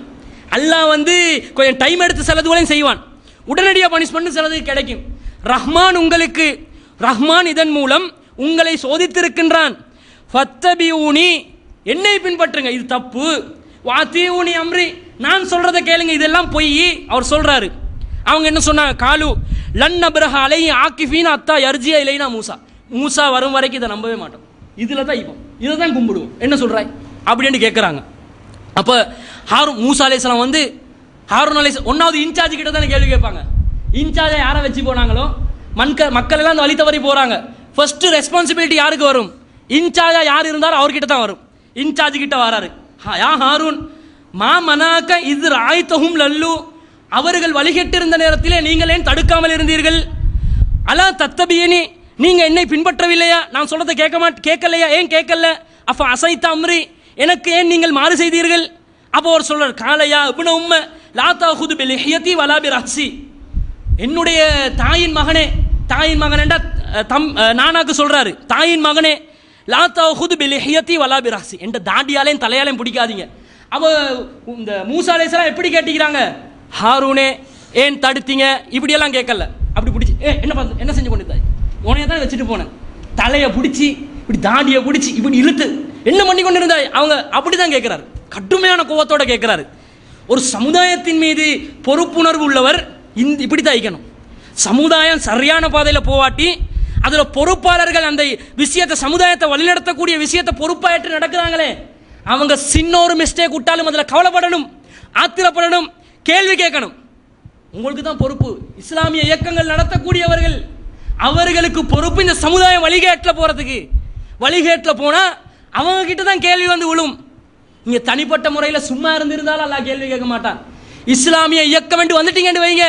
Speaker 1: அல்லாஹ் கொஞ்சம் டைம் எடுத்து சிலதுகளையும் செய்வான், உடனடியாக பனிஷ்மெண்ட் சிலது கிடைக்கும். ரஹ்மான் உங்களுக்கு, ரஹ்மான் இதன் மூலம் உங்களை சோதித்திருக்கின்றான். ஃபத்தபியூனி, என்னை பின்பற்றுங்க, இது தப்பு. வாத்தியூனி அம்ரி, நான் சொல்றதை கேளுங்க, இதெல்லாம் பொய். அவர் சொல்றாரு. அவங்க என்ன சொன்னாங்க? காலு லன் நப்ரஹ அலைஹி ஆகிஃபீன அத்தா யர்ஜிய இலைனா மூசா, மூசா வரும் வரைக்கும் இதை நம்பவே மாட்டோம், இதில் தான் இப்போ இதை தான் கும்பிடுவோம், என்ன சொல்கிறாய் அப்படின்னு கேட்குறாங்க. அப்போ மூசா அலைஹிஸ்ஸலாம் ஹாரூன் அலைஹிஸ்ஸலாம் ஒன்றாவது இன்சார்ஜ் கிட்ட தானே கேள்வி கேட்பாங்க. இன்சார்ஜை யாரை வச்சு போனாங்களோ மக்கள் எல்லாம் அந்த வழி தவறி போகிறாங்க. ஃபர்ஸ்ட் ரெஸ்பான்சிபிலிட்டி யாருக்கு வரும்? இன்சார்ஜாக யார் இருந்தாலும் அவர்கிட்ட தான் வரும். இன்சார்ஜ் கிட்ட வராரு, யா ஹாரூன் மா மனாக்க இது ராய்த்தஹும் லல்லு, அவர்கள் வழிகெட்டிருந்த நேரத்திலே நீங்கள் ஏன் தடுக்காமல் இருந்தீர்கள்? அலா தத்தபியனி, நீங்கள் என்னை பின்பற்றவில்லையா? நான் சொல்றதை கேட்கலையா? ஏன் கேட்கல? அப்ப அசைத்த அம்ரி, எனக்கு ஏன் நீங்கள் மாறு செய்தீர்கள்? அப்போ அவர் சொல்றார், காலையா இப்ன உம்ம லா தஅஹுது பிலிஹியதி வலா பிரஹ்சி, என்னுடைய தாயின் மகனே, தாயின் மகனேண்டா நானாக்கு சொல்றாரு, தாயின் மகனே, லா தஅஹுது பிலிஹியதி வலா பிரஹ்சி, என்ற தாடியாலையும் தலையாலையும் பிடிக்காதீங்க. அவ இந்த மூசா அலைஹிஸ்ஸலாம் எப்படி கேட்டிக்கிறாங்க? ஹாரூனே ஏன் தடுத்தீங்க இப்படியெல்லாம் கேட்கல. அப்படி பிடிச்சி என்ன செஞ்சு கொண்டு இருந்தாய்? உனைய தான் வச்சுட்டு போனேன், தலையை பிடிச்சி இப்படி தாடியை பிடிச்சி இப்படி இழுத்து என்ன பண்ணி கொண்டு இருந்தாய்? அவங்க அப்படி தான் கேட்குறாரு, கடுமையான கோபத்தோட கேட்குறாரு. ஒரு சமுதாயத்தின் மீது பொறுப்புணர்வு உள்ளவர் இப்படி தான் ஐக்கணும். சமுதாயம் சரியான பாதையில் போவாட்டி அதில் பொறுப்பாளர்கள் அந்த விஷயத்தை, சமுதாயத்தை வழிநடத்தக்கூடிய விஷயத்தை பொறுப்பாயிட்டு நடக்கிறாங்களே, அவங்க சின்ன ஒரு மிஸ்டேக் விட்டாலும் அதில் கவலைப்படணும், ஆத்திரப்படணும், கேள்வி கேட்கணும். உங்களுக்கு தான் பொறுப்பு. இஸ்லாமிய இயக்கங்கள் நடத்தக்கூடியவர்கள், அவர்களுக்கு பொறுப்பு இந்த சமுதாயம் வழிகேட்டில் போகிறதுக்கு. வழிகேட்டில் போனால் அவங்க கிட்ட தான் கேள்வி விழும். நீங்க தனிப்பட்ட முறையில் சும்மா இருந்திருந்தாலும் அல்லாஹ் கேள்வி கேட்க மாட்டான். இஸ்லாமிய இயக்கம் என்று வந்துட்டீங்கன்னு வைங்க,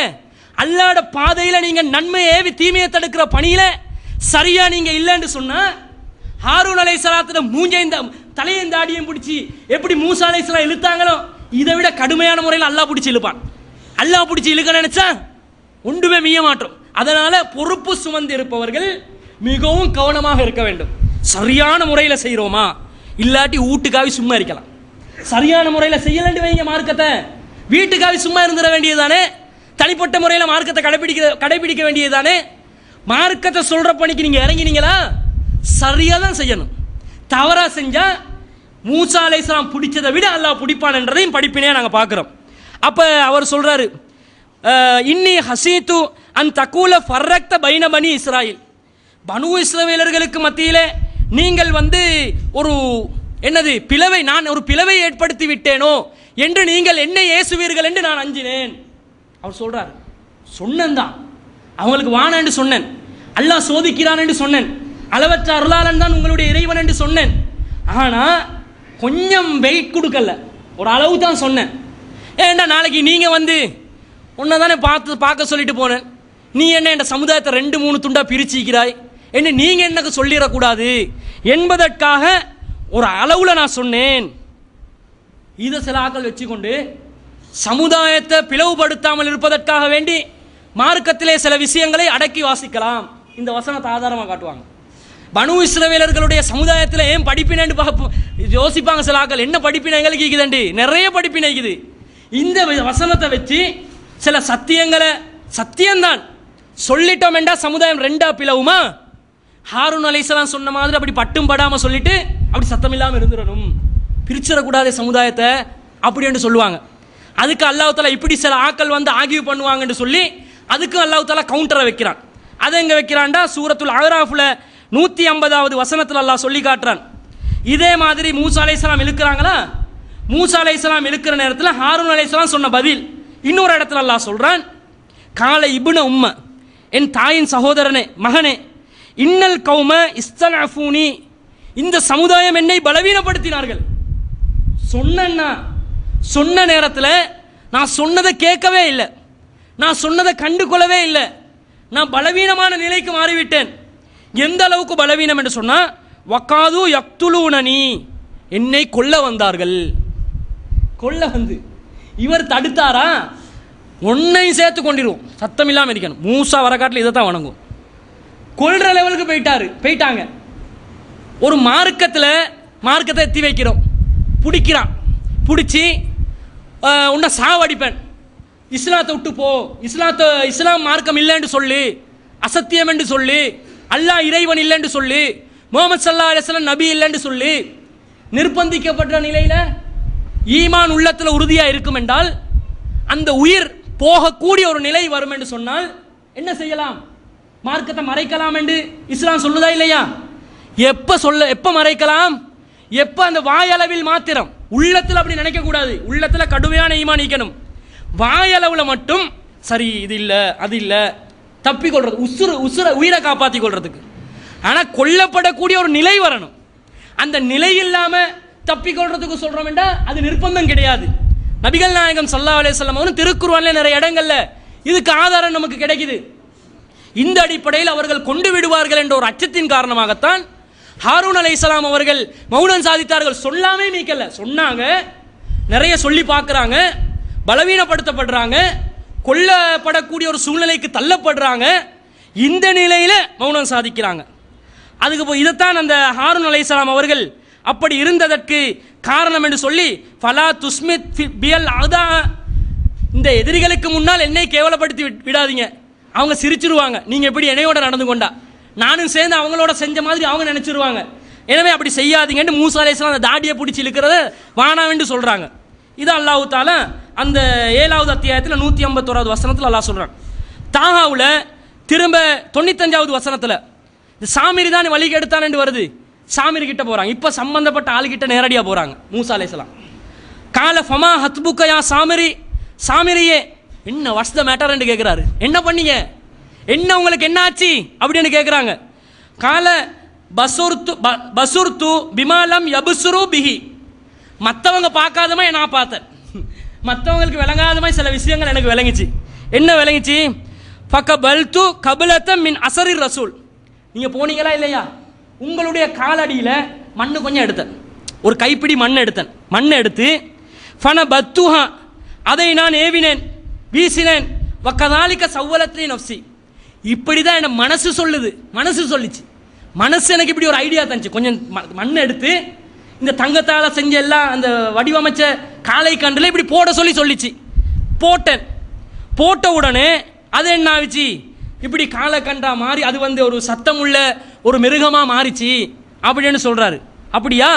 Speaker 1: அல்லாஹ்வோட பாதையில நீங்க நன்மையை ஏவி தீமையை தடுக்கிற பணியில சரியா நீங்க இல்லைன்னு சொன்னா, ஹாரூன் அலைஹிஸ்ஸலாத்தோட மூஞ்சையும் தலையும் தாடியும் பிடிச்சி எப்படி மூசா அலைஹிஸ்ஸலாம் இழுத்தாங்களோ இதை விட கடுமையான முறையில் அல்லாஹ் பிடிச்சி இழுப்பான். அல்லாஹ் பிடிச்சி இழுக்க நினைச்சா ஒன்றுமே மீய மாட்டோம். அதனால பொறுப்பு சுமந்து இருப்பவர்கள் மிகவும் கவனமாக இருக்க வேண்டும். சரியான முறையில் செய்கிறோமா, இல்லாட்டி வீட்டுக்காவி சும்மா இருக்கலாம். சரியான முறையில் செய்யலண்டு வைங்க மார்க்கத்தை, வீட்டுக்காவி சும்மா இருந்துட வேண்டியதுதானே. தனிப்பட்ட முறையில் மார்க்கத்தை கடைபிடிக்க வேண்டியதுதானே. மார்க்கத்தை சொல்ற பணிக்கு நீங்க இறங்கினீங்களா, சரியா தான் செய்யணும். தவறா செஞ்சா மூசா அலைஹிஸ்ஸலாம் பிடிச்சதை விட அல்லாஹ் பிடிப்பான் என்றதையும் படிப்பினையா நாங்கள் பார்க்குறோம். அப்போ அவர் சொல்றாரு, இன்னி ஹசீத்து அன் தக்கூல ஃபர்ரக்த பைன பனி இஸ்ராயில், பனு இஸ்ரவேலர்களுக்கு மத்தியிலே நீங்கள் ஒரு என்னது பிளவை, நான் ஒரு பிளவை ஏற்படுத்தி விட்டேனோ என்று நீங்கள் என்னை ஏசுவீர்கள் என்று நான் அஞ்சினேன். அவர் சொல்றார், சொன்னேன் தான் அவங்களுக்கு வான என்று சொன்னேன், அல்லாஹ் சோதிக்கிறான் என்று சொன்னேன், அளவற்ற அருளாளன் தான் உங்களுடைய இறைவன் என்று சொன்னேன். ஆனால் கொஞ்சம் வெயிட் கொடுக்கல, ஒரு அளவு தான் சொன்னேன். ஏன்டா நாளைக்கு நீங்கள் உன்னை தானே பார்க்க சொல்லிட்டு போனேன், நீ என்ன என் சமுதாயத்தை 2-3 துண்டா பிரிச்சிக்கிறாய் என்று நீங்கள் எனக்கு சொல்லிடக்கூடாது என்பதற்காக ஒரு அளவில் நான் சொன்னேன். இதை சில ஆக்கள் வச்சுக்கொண்டு சமுதாயத்தை பிளவுபடுத்தாமல் இருப்பதற்காக வேண்டி மார்க்கத்திலே சில விஷயங்களை அடக்கி வாசிக்கலாம். இந்த வசனத்தை ஆதாரமாக காட்டுவாங்க. பனு இஸ்ரவேலர்களுடைய சமுதாயத்தில் ஏன் படிப்பினைன்னு யோசிப்பாங்க சில ஆக்கள். என்ன படிப்பினை எங்களுக்கு இருக்குதுண்டு, நிறைய படிப்பினை இருக்குது. இந்த வசனத்தை வச்சு சில சத்தியங்களை, சத்தியம்தான் சொல்லிட்டோம் என்றா சமுதாயம் 2ஆ பிளவுமா, ஹாரூன் அலைஹிஸ்ஸலாம் சொன்ன மாதிரி அப்படி பட்டும் படாமல் சொல்லிட்டு அப்படி சத்தம் இல்லாமல் இருந்துடணும், பிரிச்சிடக்கூடாது சமுதாயத்தை அப்படி என்று சொல்லுவாங்க. அதுக்கு அல்லாஹ் தஆலா இப்படி சில ஆக்கள் ஆகிய பண்ணுவாங்கன்னு சொல்லி அதுக்கு அல்லாஹ் தஆலா கவுண்டரை வைக்கிறான். அதை எங்கே வைக்கிறான்டா, சூரத்துல் அஹ்ராஃப்ல 150வது வசனத்தில் அல்லாஹ் சொல்லி காட்டுறான். இதே மாதிரி மூசா அலைஹிஸ்ஸலாம் இழுக்கிறாங்களா, மூசா அலைஹிஸ்ஸலாம் இழுக்கிற நேரத்தில் ஹாரூன் அலைஹிஸ்ஸலாம் சொன்ன பதில் இன்னொரு இடத்துல அல்லாஹ் சொல்றான், கால இப்ன உம்ம, என் தாயின் சகோதரனே மகனே, இன்னல் கௌம இஸ்தலஃபூனி, இந்த சமுதாயம் என்னை பலவீனப்படுத்தினார்கள். சொன்ன நேரத்தில் நான் சொன்னதை கேட்கவே இல்லை, நான் சொன்னதை கண்டு கொள்ளவே இல்லை, நான் பலவீனமான நிலைக்கு மாறிவிட்டேன். எந்த அளவுக்கு பலவீனம் என்று சொன்னால், வக்காது யக்துலூனனி, என்னை கொல்ல வந்தார்கள். கொல்ல இவர் தடுத்தாரா, ஒன்னையும் சேர்த்து கொண்டிருவோம், சத்தம் இல்லாமல் இருக்கணும். மூசா வரக்காட்டில் இதை தான் வணங்கும். கொல்ற லெவலுக்கு போயிட்டாங்க. ஒரு மார்க்கத்தை எத்தி வைக்கிறோம், பிடிக்கிறான், பிடிச்சி உன்னை சாவடிப்பேன், இஸ்லாத்தை விட்டு போ, இஸ்லாம் மார்க்கம் இல்லைன்னு சொல்லி, அசத்தியம் என்று சொல்லி, அல்லாஹ் இறைவன் இல்லைன்னு சொல்லி, முஹம்மது ஸல்லல்லாஹு அலைஹி வஸல்லம் நபி இல்லைன்னு சொல்லி நிர்பந்திக்கப்பட்ட நிலையில் ஈமான் உள்ளத்தில் உறுதியாக இருக்கும் என்றால், அந்த உயிர் போகக்கூடிய ஒரு நிலை வரும் என்று சொன்னால் என்ன செய்யலாம், மார்க்கத்தை மறைக்கலாம் என்று இஸ்லாம் சொல்லுதா இல்லையா? எப்போ மறைக்கலாம், எப்போ அந்த வாயளவில் மாத்திரம், உள்ளத்தில் அப்படி நினைக்கக்கூடாது. உள்ளத்தில் கடுமையான ஈமான் நீக்கணும். வாயளவில் மட்டும் சரி இது இல்லை அது இல்லை, தப்பிக்கொள்றது, உயிரை காப்பாற்றி கொள்றதுக்கு. ஆனால் கொல்லப்படக்கூடிய ஒரு நிலை வரணும். அந்த நிலை இல்லாமல் தப்பிக்கொள்றதுக்கு சொல்கிறோம் என்றால் அது நிர்பந்தம் கிடையாது. நபிகள் நாயகம் ஸல்லல்லாஹு அலைஹி வஸல்லம் அவர்கள் திருக்குர்ஆனில் நிறைய இடங்கள்ல இதுக்கு ஆதாரம் நமக்கு கிடைக்குது. இந்த அடிப்படையில் அவர்கள் கொண்டு விடுவார்கள் என்ற ஒரு அச்சத்தின் காரணமாகத்தான் ஹாரூன் அலைஹிஸ்ஸலாம் அவர்கள் மௌனம் சாதித்தார்கள். சொல்லாமே மீக்கல, சொன்னாங்க, நிறைய சொல்லி பார்க்குறாங்க, பலவீனப்படுத்தப்படுறாங்க, கொல்லப்படக்கூடிய ஒரு சூழ்நிலைக்கு தள்ளப்படுறாங்க. இந்த நிலையில் மௌனம் சாதிக்கிறாங்க. அதுக்கு இதைத்தான் அந்த ஹாரூன் அலைஹிஸ்ஸலாம் அவர்கள் அப்படி இருந்ததற்கு காரணம் என்று சொல்லி, ஃபலா துஸ்மித் பியல் அதா, இந்த எதிரிகளுக்கு முன்னால் என்னை கேவலப்படுத்தி விடாதீங்க, அவங்க சிரிச்சிருவாங்க, நீங்கள் எப்படி என்னையோட நடந்து கொண்டா, நானும் சேர்ந்து அவங்களோட செஞ்ச மாதிரி அவங்க நினச்சிருவாங்க, எனவே அப்படி செய்யாதீங்கன்னு மூசா அலைஹிஸ்ஸலாம் அந்த தாடியை பிடிச்சி இழுக்கிறத வானாவென்று சொல்கிறாங்க. இது அல்லாஹ் தஆலா அந்த 7வது அத்தியாயத்தில் 151வது வசனத்தில் அல்லாஹ் சொல்கிறான். தாஹாவில் திரும்ப 95வது வசனத்தில் இந்த சாமிரி தான் வழிக்கு எடுத்தான் என்று வருது. சாமிரி கிட்ட போகிறாங்க, இப்போ சம்பந்தப்பட்ட ஆளுகிட்ட நேரடியாக போகிறாங்க. மூசா அலைஹிஸ்ஸலாம் கால ஃபமா ஹத்புக்கயா சாமிரி, சாமிரியே என்ன வாட்ஸ் த மேட்டர் என்று கேட்குறாரு. என்ன பண்ணீங்க, என்ன உங்களுக்கு என்ன ஆச்சு அப்படின்னு கேட்குறாங்க. கால பசுர்து பிமாலம் யபுசுரு பிஹி, மற்றவங்க பார்க்காத மாதிரி நான் பார்த்தேன். மற்றவங்களுக்கு விளங்காத மாதிரி சில விஷயங்கள் எனக்கு விளங்கிச்சு. என்ன விளங்கிச்சு? ஃபகபல்து கபலத்தம் மின் அசரி ரசூல். நீங்கள் போனீங்களா இல்லையா, உங்களுடைய காலடியில் மண்ணு கொஞ்சம் எடுத்தேன், ஒரு கைப்பிடி மண் எடுத்தேன். மண்ணை எடுத்து ஃபன பத்துஹா, அதை நான் ஏவினேன், வீசினேன். வக்கதாலிக்க சவ்வலத்திலே நப்சி, இப்படி தான் என் மனசு சொல்லுது. மனசு சொல்லிச்சு, மனசு எனக்கு இப்படி ஒரு ஐடியா தந்துச்சு. கொஞ்சம் மண்ணை எடுத்து இந்த தங்கத்தால் செஞ்ச எல்லாம் அந்த வடிவமைச்ச காலை கண்டில் இப்படி போட சொல்லிச்சு. போட்டேன். போட்ட உடனே அது என்ன ஆச்சு, இப்படி காலை கண்டா மாறி அது வந்து ஒரு சத்தமுள்ள ஒரு மிருகமாக மாறிச்சு அப்படின்னு சொல்கிறாரு. அப்படியா?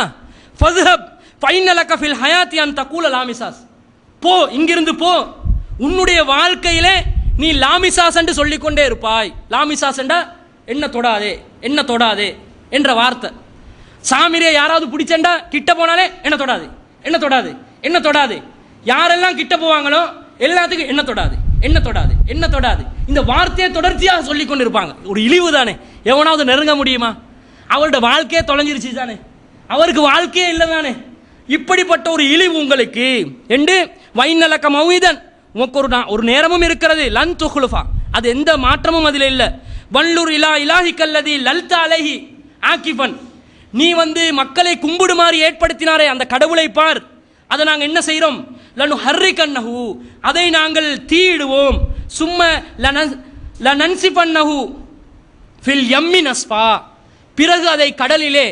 Speaker 1: ஃபஸ்ஹப் ஃபைனலக ஃபில் ஹயாத்தி அன் தகூல லாமிசாஸ், போ, இங்கிருந்து போ, உன்னுடைய வாழ்க்கையிலே நீ லாமிசாஸ் என்று சொல்லிக்கொண்டே இருப்பாய். லாமிசாஸ் என்றா என்ன தொடாதே, என்ன தொடாதே என்ற வார்த்தை. சாமிரே யாராவது பிடிச்சண்டா கிட்ட போனாலே என்ன தொடாது, என்ன தொடாது, என்ன தொடாது. யாரெல்லாம் கிட்ட போவாங்களோ எல்லாத்துக்கும் என்ன தொடாது, என்ன தொடாது, என்ன தொடாது. இந்த வார்த்தையை தொடர்ச்சியாக சொல்லி கொண்டு இருப்பாங்க. ஒரு இழிவு தானே, எவனாவது நெருங்க முடியுமா? அவருடைய வாழ்க்கையே தொலைஞ்சிருச்சு தானே, அவருக்கு வாழ்க்கையே இல்லை தானே. இப்படிப்பட்ட ஒரு இழிவு உங்களுக்கு என்று வைநலக்க மௌதன், உனக்கு ஒரு நேரமும் இருக்கிறது. லன் துஹ்லுஃபா, அது எந்த மாற்றமும் அதில் இல்லை. வல்லூர் இலா இலாஹி கல்லதி லல்தா அலைஹி ஆக்கிஃபன், நீ வந்து மக்களை கும்பிடுமாறு ஏற்படுத்தினாரே அந்த கடவுளை பார், அதை நாங்கள் என்ன செய்கிறோம்? லனு ஹர்ரி கண்ணஹு, அதை நாங்கள் தீயிடுவோம். சும்ம லனன்சி பண்ணஹு ஃபில் யம்மி நஸ்பா, பிறகு அதை கடலிலே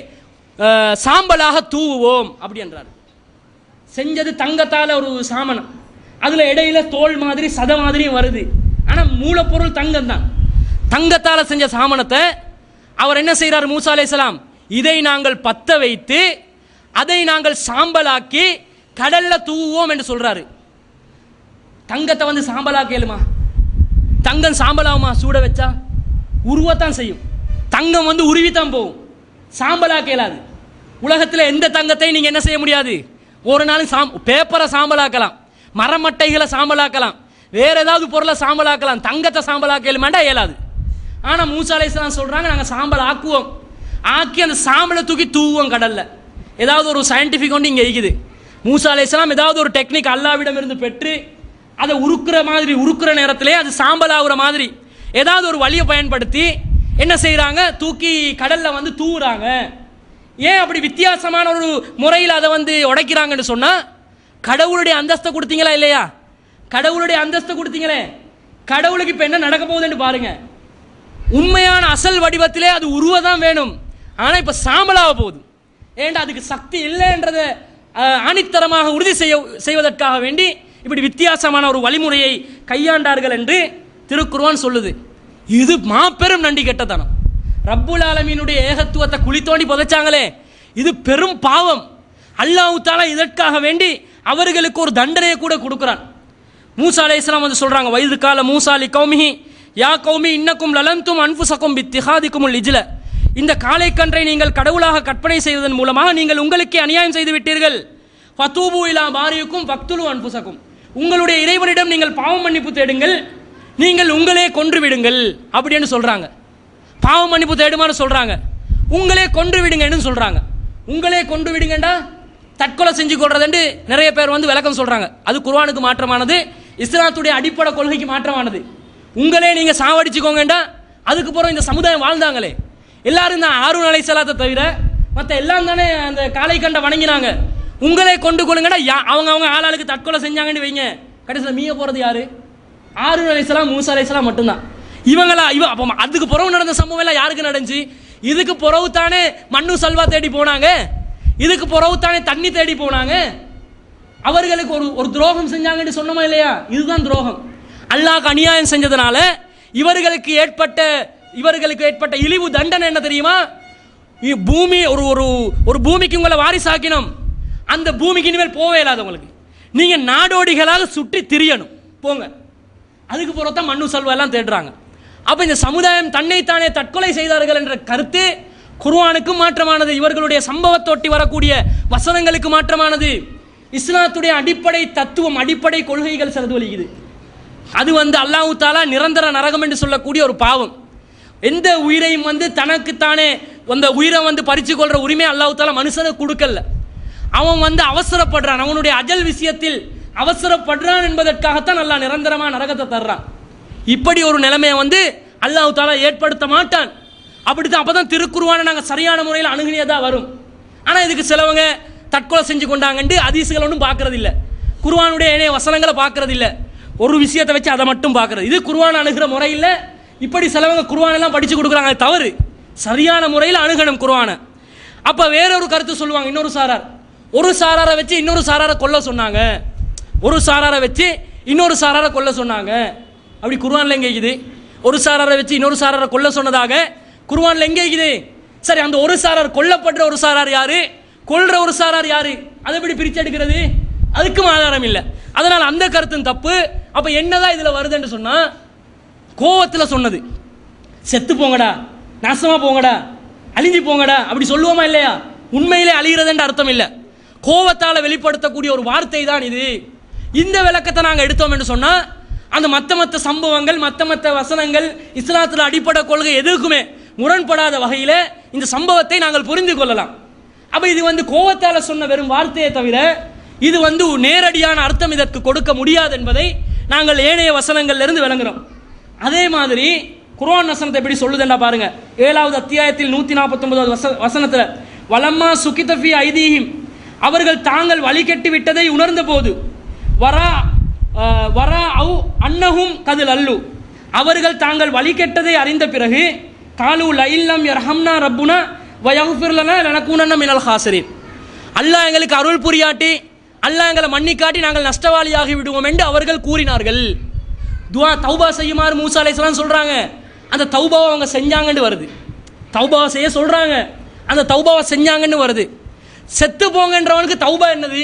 Speaker 1: சாம்பலாக தூவுவோம் அப்படி என்றார். செஞ்சது தங்கத்தால் ஒரு சாமனம், அதில் இடையில தோல் மாதிரி சத மாதிரியும் வருது, ஆனால் மூலப்பொருள் தங்கம் தான். தங்கத்தால் செஞ்ச சாமனத்தை அவர் என்ன செய்கிறார் மூசா அலைஹிஸ்ஸலாம், இதை நாங்கள் பற்ற வைத்து அதை நாங்கள் சாம்பலாக்கி கடல்ல தூவோம் என்று சொல்றாரு. தங்கத்தை வந்து சாம்பலாக்க இயலுமா? தங்கம் சாம்பலாகுமா? சூட வச்சா உருவத்தான் செய்யும். தங்கம் வந்து உருவித்தான் போகும், சாம்பலாக்க இயலாது. உலகத்தில் எந்த தங்கத்தையும் நீங்கள் என்ன செய்ய முடியாது, ஒரு நாள் பேப்பரை சாம்பலாக்கலாம், மரமட்டைகளை சாம்பலாக்கலாம், வேற ஏதாவது பொருளை சாம்பலாக்கலாம், தங்கத்தை சாம்பலாக்க இயலுமாண்டா இயலாது. ஆனால் மூசா அலைஹிஸ்ஸலாம் சொல்றாங்க, நாங்கள் சாம்பல் ஆக்குவோம், ஆக்கி அந்த சாம்பலை தூக்கி தூவோம் கடல்ல. ஏதாவது ஒரு சயின்டிஃபிக் ஒன்று இங்கே இருக்குது. மூசா அலைஹிஸ்ஸலாம் ஏதாவது ஒரு டெக்னிக் அல்லாஹ்விடம் இருந்து பெற்று அதை உருக்குற மாதிரி, உருக்குற நேரத்திலே அது சாம்பல் ஆகுற மாதிரி ஏதாவது ஒரு வழியை பயன்படுத்தி என்ன செய்கிறாங்க, தூக்கி கடல்ல வந்து தூவுறாங்க. ஏன் அப்படி வித்தியாசமான ஒரு முறையில் அதை வந்து உடைக்கிறாங்கன்னு சொன்னால், கடவுளுடைய அந்தஸ்தை கொடுத்தீங்களா இல்லையா? கடவுளுடைய அந்தஸ்தை கொடுத்தீங்களே, கடவுளுக்கு இப்போ என்ன நடக்க போகுதுன்னு பாருங்க. உண்மையான அசல் வடிவத்திலே அது உருவதான் வேணும், ஆனால் இப்போ சாம்பலாக போகுது. ஏன்டா அதுக்கு சக்தி இல்லைன்றதை ஆணித்தரமாக உறுதி செய்வதற்காக வேண்டி இப்படி வித்தியாசமான ஒரு வழிமுறையை கையாண்டார்கள் என்று திருக்குர்ஆன் சொல்லுது. இது மாபெரும் நன்றி கெட்டத்தனம். ரப்புல் ஆலமீனுடைய ஏகத்துவத்தை குழி தோண்டி புதைச்சாங்களே, இது பெரும் பாவம். அல்லாஹ் தஆலா இதற்காக வேண்டி அவர்களுக்கு ஒரு தண்டனையை கூட கொடுக்குறான். மூசா அலைஹிஸ்ஸலாம் வந்து சொல்றாங்க, வயது கால மூசா லி கௌமிஹி யா கௌமி இன்னக்கும் லலன்தும் அன்ஃபுஸகும் பித்திஹாதிகுமுல் இஜ்ல, இந்த காளை கன்றை நீங்கள் கடவுளாக கற்பனை செய்வதன் மூலமாக நீங்கள் உங்களுக்கே அநியாயம் செய்து விட்டீர்கள். ஃபதூபு இலா பாரியுக்கும் ஃபக்துலு அன்ஃபுஸகும், உங்களுடைய இறைவனிடம் நீங்கள் பாவம் மன்னிப்பு தேடுங்கள், நீங்கள் உங்களே கொன்று விடுங்கள் அப்படின்னு சொல்றாங்க. பாவம் மன்னிப்பு தேடுமாறு சொல்றாங்க, உங்களே கொன்று விடுங்கன்னு சொல்றாங்க. உங்களே கொன்று விடுங்கண்டா தற்கொலை செஞ்சு கொள்றதுன்னு நிறைய பேர் வந்து விளக்கம் சொல்றாங்க. அது குர்ஆனுக்கு மாற்றமானது, இஸ்லாத்துடைய அடிப்படை கொள்கைக்கு மாற்றமானது. உங்களே நீங்க சாவடிச்சுக்கோங்கண்டா அதுக்கு பிறகு இந்த சமுதாயம் வாழ்ந்தாங்களே, எல்லாரும் தான் ஹாரூன் அலைஹிஸ்ஸலாத்தை தவிர மற்ற எல்லாம் தானே அந்த காளை கண்டை வணங்கினாங்க. உங்களே கொண்டு கொள்ளுங்கடா அவங்க ஆளாளுக்கு தற்கொலை செஞ்சாங்கன்னு வைங்க, கடைசியில் மீய போறது யாரு? ஹாரூன் அலைஹிஸ்ஸலாம் மூசா அலைஹிஸ்ஸலாம் மட்டும்தான். இவங்களா அப்போ அதுக்கு பிறகு நடந்த சம்பவம் எல்லாம் யாருக்கு நடந்துச்சு? இதுக்கு பிறகு தானே மண்ணு சல்வா தேடி போனாங்க, இதுக்கு பிறகு தானே தண்ணி தேடி போனாங்க. அவர்களுக்கு ஒரு துரோகம் செஞ்சாங்கன்னு சொன்னோமா இல்லையா? இதுதான் துரோகம். அல்லாஹ்க்கு அநியாயம் செஞ்சதுனால இவர்களுக்கு ஏற்பட்ட இழிவு தண்டனை என்ன தெரியுமா? பூமி ஒரு பூமிக்கு உங்களை வாரிசாக்கினோம், அந்த பூமிக்கு இனிமேல் போவே இல்லாதவங்களுக்கு நீங்க நாடோடிகளாக சுற்றி திரியணும் போங்க. அதுக்கு பிறகுதான் மண்ணு சல்வா எல்லாம் தேடுறாங்க. அப்ப இந்த சமுதாயம் தன்னைத்தானே தற்கொலை செய்தார்கள் என்ற கருத்து குர்ஆனுக்கு மாற்றமானது, இவர்களுடைய சம்பவத்தொட்டி வரக்கூடிய வசனங்களுக்கு மாற்றமானது. இஸ்லாத்துடைய அடிப்படை தத்துவம், அடிப்படை கொள்கைகள் சிலது வலிக்குது. அது வந்து அல்லாஹ் தஆலா நிரந்தர நரகம் என்று சொல்லக்கூடிய ஒரு பாவம். எந்த உயிரையும் வந்து தனக்குத்தானே அந்த உயிரை வந்து பறிச்சு கொள்ற உரிமை அல்லாஹ் தஆலா மனுஷனுக்கு கொடுக்கல. அவன் வந்து அவசரப்படுறான், அவனுடைய அஜல் விஷயத்தில் அவசரப்படுறான் என்பதற்காகத்தான் அல்லாஹ் நிரந்தரமாக நரகத்தை தர்றான். இப்படி ஒரு நிலைமையை வந்து அல்லாஹ் தஆலா ஏற்படுத்த மாட்டான். அப்படித்தான் அப்பதான் திருக்குர்ஆனை நாங்கள் சரியான முறையில் அணுகினியதா வரும். ஆனால் இதுக்கு சிலவங்க தற்கொலை செஞ்சு கொண்டாங்கன்னு ஹதீஸ்கள் ஒன்றும் பார்க்கறது இல்லை, குர்ஆனுடைய ஏனைய வசனங்களை பார்க்கறது இல்லை, ஒரு விஷயத்தை வச்சு அதை மட்டும் பார்க்கறது. இது குர்ஆன் அணுகிற முறையில் இப்படி சிலவங்க குர்ஆன் எல்லாம் படிச்சு கொடுக்குறாங்க, அது தவறு. சரியான முறையில் அணுகணும் குர்ஆனை. அப்போ வேறொரு கருத்து சொல்லுவாங்க இன்னொரு சாரார், ஒரு சாராரை வச்சு இன்னொரு சாராரை கொல்ல சொன்னாங்க, ஒரு சாராரை வச்சு இன்னொரு சாராரை கொல்ல சொன்னாங்க. அப்படி குர்ஆன்ல எங்கே இருக்குது? ஒரு சாராரை வச்சு இன்னொரு சாராரை கொல்ல சொன்னதாக குர்ஆன்ல எங்கே இருக்குது? சரி, அந்த ஒரு சாரார் கொல்லப்படுற ஒரு சாரார் யாரு, கொல்ற ஒரு சாரார் யாரு, அதை எப்படி பிரிச்சு எடுக்கிறது? அதுக்கும் ஆதாரம் இல்லை. அதனால அந்த கருத்தும் தப்பு. அப்ப என்னதான் இதுல வருதுன்னு சொன்னா, கோவத்தில் சொன்னது, செத்து போங்கடா, நாசமா போங்கடா, அழிஞ்சு போங்கடா, அப்படி சொல்லுவோமா இல்லையா? உண்மையிலே அழிகிறதுன்ற அர்த்தம் இல்லை, கோவத்தால் வெளிப்படுத்தக்கூடிய ஒரு வார்த்தை தான் இது. இந்த விளக்கத்தை நாங்கள் எடுத்தோம் என்று சொன்னால், அந்த மற்ற சம்பவங்கள், மற்ற வசனங்கள், இஸ்லாத்தில் அடிப்படை கொள்கை எதுக்குமே முரண்படாத வகையில் இந்த சம்பவத்தை நாங்கள் புரிந்து கொள்ளலாம். அப்போ இது வந்து கோவத்தால் சொன்ன வெறும் வார்த்தையை தவிர இது வந்து நேரடியான அர்த்தம் இதற்கு கொடுக்க முடியாது என்பதை நாங்கள் ஏனைய வசனங்கள்லேருந்து விளங்குறோம். அதே மாதிரி குர்ஆன் வசனத்தை எப்படி சொல்லுதுன்னா பாருங்க, 7வது அத்தியாயத்தில் 149வது வசனத்தில், வலம்மா சுகிதஃபி ஐதீஹிம், அவர்கள் தாங்கள் வழிகெட்டு விட்டதை உணர்ந்த போது, வரா அவு அன்னஹும் கதில் அல்லு, அவர்கள் தாங்கள் வழிகெட்டதை அறிந்த பிறகு, காலு லைல்லம் யர்ஹம்னா ரப்புனா வயஃபிர் லனா லனகூனன்ன மினல் ஹாசிரின், அல்லாஹ் எங்களுக்கு அருள் புரியாட்டி, அல்லாஹ் எங்களை மன்னிக்காட்டி நாங்கள் நஷ்டவாளியாகி விடுவோம் என்று அவர்கள் கூறினார்கள். துவா தௌபா செய்யுமாறு மூசா அலைஹிஸ்ஸலாம் சொல்றாங்க. அந்த தௌபாவை அவங்க செஞ்சாங்கன்னு வருது, தௌபாவை செய்ய சொல்றாங்க, அந்த தௌபாவை செஞ்சாங்கன்னு வருது. செத்து போங்கன்றவனுக்கு தௌபா என்னது?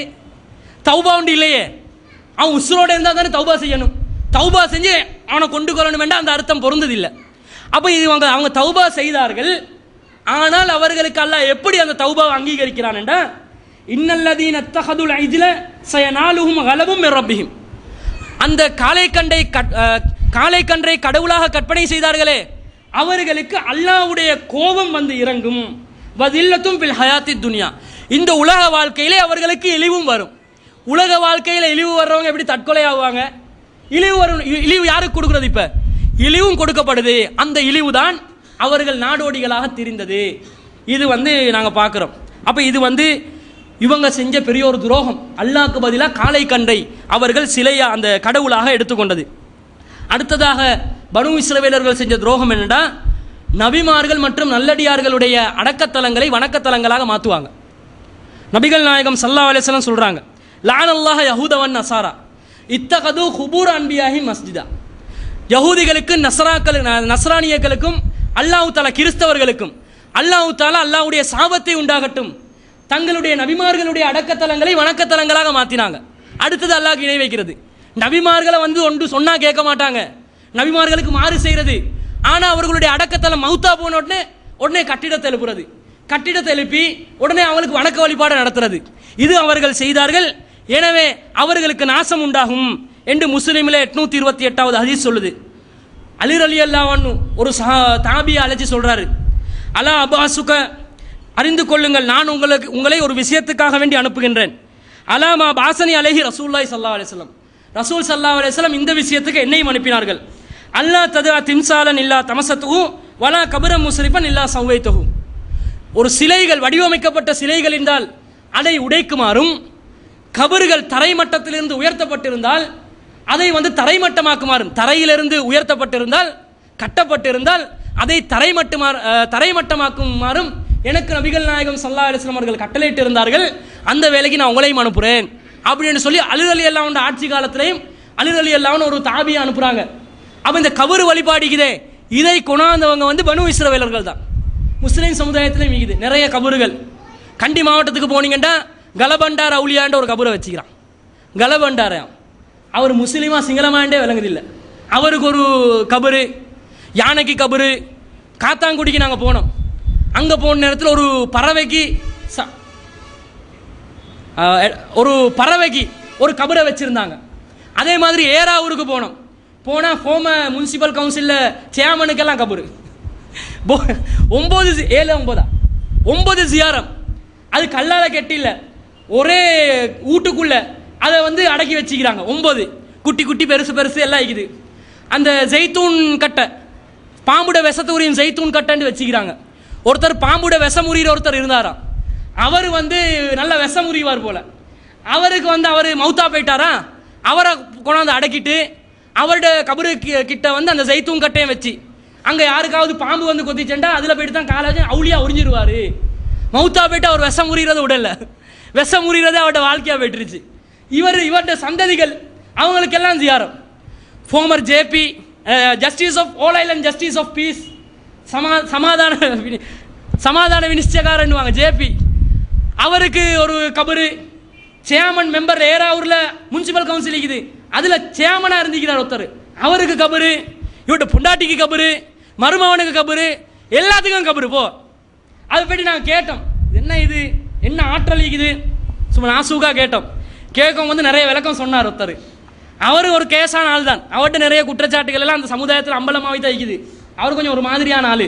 Speaker 1: தௌபா ஒன்று இல்லையே, அவன் உசுரோட இருந்தால் தானே தௌபா செய்யணும். தௌபா செஞ்சு அவனை கொண்டு கொள்ளணும் வேண்டாம், அந்த அர்த்தம் பொருந்ததில்லை. அப்போ இது அவங்க தௌபா செய்தார்கள், ஆனால் அவர்களுக்கு அல்லாஹ் எப்படி அந்த தௌபாவை அங்கீகரிக்கிறான் என்றா, இன்னல்லதீன தஹதுல் ஐஜ்ல சயனாலுஹும் கலபும் மிர் ரப்பிஹிம், அந்த காளைக்கன்றை கடவுளாக கற்பனை செய்தார்களே அவர்களுக்கு அல்லாஹ்வுடைய கோபம் வந்து இறங்கும். வதில்லத்தும் பில் ஹயாத்தி துன்யா, இந்த உலக வாழ்க்கையிலே அவர்களுக்கு இழிவும் வரும். உலக வாழ்க்கையில் இழிவு வர்றவங்க எப்படி தற்கொலை ஆகுவாங்க? இழிவு வரும். இழிவு யாருக்கு கொடுக்குறது? இப்போ இழிவும் கொடுக்கப்படுது. அந்த இழிவு தான் அவர்கள் நாடோடிகளாக திரிந்தது. இது வந்து நாங்கள் பார்க்குறோம். அப்போ இது வந்து இவங்க செஞ்ச பெரிய ஒரு துரோகம். அல்லாஹ்க்கு பதிலாக காளைக்கன்றை அவர்கள் சிலையா அந்த கடவுளாக எடுத்துக்கொண்டது. அடுத்ததாக பனு இஸ்ரவேலர்கள் செஞ்ச துரோகம் என்னென்னா, நபிமார்கள் மற்றும் நல்லடியார்களுடைய அடக்கத்தலங்களை வணக்கத்தலங்களாக மாற்றுவாங்க. நபிகள் நாயகம் ஸல்லல்லாஹு அலைஹி வஸல்லம் சொல்கிறாங்க, லானல்லாஹ யஹூதவன் நசாரா இத்தகது குபூர் அன்பியாஹி மஸ்ஜிதா, யஹூதிகளுக்கு நஸ்ரானியர்களுக்கும் அல்லாஹ் தஆலா கிறிஸ்தவர்களுக்கும் அல்லாஹ் தஆலா அல்லாஹ்வுடைய சாபத்தை உண்டாகட்டும், தங்களுடைய நபிமார்களுடைய அடக்கத்தலங்களை வணக்கத்தலங்களாக மாற்றினாங்க. அடுத்தது அல்லாஹ்க்கு இணை வைக்கிறது. நபிமார்களை வந்து ஒன்று சொன்னால் கேட்க மாட்டாங்க, நபிமார்களுக்கு மாறு செய்கிறது. ஆனால் அவர்களுடைய அடக்கத்தலம் மௌத்தா போன உடனே கட்டிடத்தை எழுப்புறது, கட்டிடத்தை எழுப்பி உடனே அவங்களுக்கு வணக்க வழிபாடு நடத்துறது, இது அவர்கள் செய்தார்கள். எனவே அவர்களுக்கு நாசம் உண்டாகும் என்று முஸ்லிமில் 828வது ஹதீஸ் சொல்லுது. அலி ரலியல்லாஹு அன்ஹு ஒரு தாபியை அழைச்சி சொல்றாரு, அலா அபாசுக, அறிந்து கொள்ளுங்கள், நான் உங்களை ஒரு விஷயத்துக்காக வேண்டி அனுப்புகின்றேன். அலாமா பாசனி அலைஹி ரசூலுல்லாஹி ஸல்லல்லாஹு அலைஹி வஸல்லம், ரசூல் ஸல்லல்லாஹு அலைஹி வஸல்லம் இந்த விஷயத்துக்கு என்னையும் அனுப்பினார்கள். அல்லா ததா திம்சாலன் இல்லா தமசத்துஹு வலா கபரம் முஸ்ரிஃபன் இல்லா சவ்வைத்துஹு, ஒரு சிலைகள் வடிவமைக்கப்பட்ட சிலைகள் இருந்தால் அதை உடைக்குமாறும், கபறுகள் தரைமட்டத்திலிருந்து உயர்த்தப்பட்டிருந்தால் அதை வந்து தரைமட்டமாக்குமாறும், தரையிலிருந்து உயர்த்தப்பட்டிருந்தால் கட்டப்பட்டிருந்தால் அதை தரைமட்டமாக்குமாறும் எனக்கு நபிகள் நாயகம் ஸல்லல்லாஹு அலைஹி வஸல்லம் அவர்கள் கட்டளையிட்டு இருந்தார்கள். அந்த வேலைக்கு நான் உங்களையும் அனுப்புகிறேன் அப்படின்னு சொல்லி அலி ரலியல்லாஹு அன்ஹு ஆட்சி காலத்திலையும் அலி ரலியல்லாஹு அன்ஹு ஒரு தாபியை அனுப்புகிறாங்க. அப்போ இந்த கபறு வழிபாடுக்குதே இதை கொண்டாந்தவங்க வந்து பனு இஸ்ரவேலர்கள் தான். முஸ்லீம் சமுதாயத்திலையும் இருக்குது நிறைய கபறுகள். கண்டி மாவட்டத்துக்கு போனீங்கன்னா கலபண்டார் அவுலியான்ற ஒரு கபரை வச்சுக்கிறான். கலபண்டார் அவர் முஸ்லீமா சிங்களமாண்டே விளங்குதில்லை. அவருக்கு ஒரு கபரு, யானைக்கு கபரு. காத்தாங்குடிக்கு நாங்கள் போனோம். அங்கே போன நேரத்தில் ஒரு பறவைக்கு ஒரு கபரை வச்சுருந்தாங்க. அதே மாதிரி ஏராவூருக்கு போனோம். போனால் ஹோம முனிசிபல் கவுன்சிலில் சேர்மனுக்கெல்லாம் கபரு. 9 ஜியாரம், அது கல்லால் கெட்டி இல்லை, ஒரே வீட்டுக்குள்ள அதை வந்து அடக்கி வச்சுக்கிறாங்க. 9 குட்டி குட்டி பெருசு பெருசு எல்லாம் இருக்குது. அந்த ஜெய்தூன் கட்டை, பாம்புட விஷத்தூரின் ஜெய்தூன் கட்டைன்னு வச்சுக்கிறாங்க. ஒருத்தர் பாம்புட விஷமுறிகிற ஒருத்தர் இருந்தாராம். அவர் வந்து நல்ல விஷமுறிவார் போல. அவருக்கு வந்து அவர் மௌத்தா போயிட்டாரா, அவரை கொண்டாந்து அடக்கிட்டு அவரோட கபரு கிட்ட வந்து அந்த ஜெய்தூன் கட்டையை வச்சு அங்கே யாருக்காவது பாம்பு வந்து கொத்திச்சேன்டா அதில் போயிட்டு தான் காலேஜ் அவுளியா உறிஞ்சிருவார். மௌத்தா போயிட்டு அவர் விஷம் முறிகிறத விடல, விஷம் முறிகிறதே அவர்கிட்ட வாழ்க்கையாக போயிட்டுருச்சு. இவர்கிட்ட சந்ததிகள் அவங்களுக்கெல்லாம் ஜியாரம். Former JP, justice of all island, justice of peace, சமாதான வினிச்சயக்காரன்னுவாங்க ஜேபி. அவருக்கு ஒரு கபரு. சேர்மன் மெம்பர் ஏராவூரில் முனிசிபல் கவுன்சில் இருக்குது, அதில் சேர்மனாக இருந்திக்கிறார் ஒருத்தர், அவருக்கு கபரு. இவட்ட பொண்டாட்டிக்கு கபரு, மருமவனுக்கு கபரு, எல்லாத்துக்கும் கபரு. போ அதை பற்றி நாங்கள் கேட்டோம், என்ன இது என்ன ஆற்றல் இருக்குது, சும்மா நாசூக்கா கேட்டோம். கேட்கும் வந்து நிறைய விளக்கம் சொன்னார் ஒருத்தர். அவர் ஒரு கேஸான ஆள் தான், அவர்கிட்ட நிறைய குற்றச்சாட்டுகள் எல்லாம் அந்த சமுதாயத்தில் அம்பலமாகவே தான் இருக்குது. அவர் கொஞ்சம் ஒரு மாதிரியான ஆள்,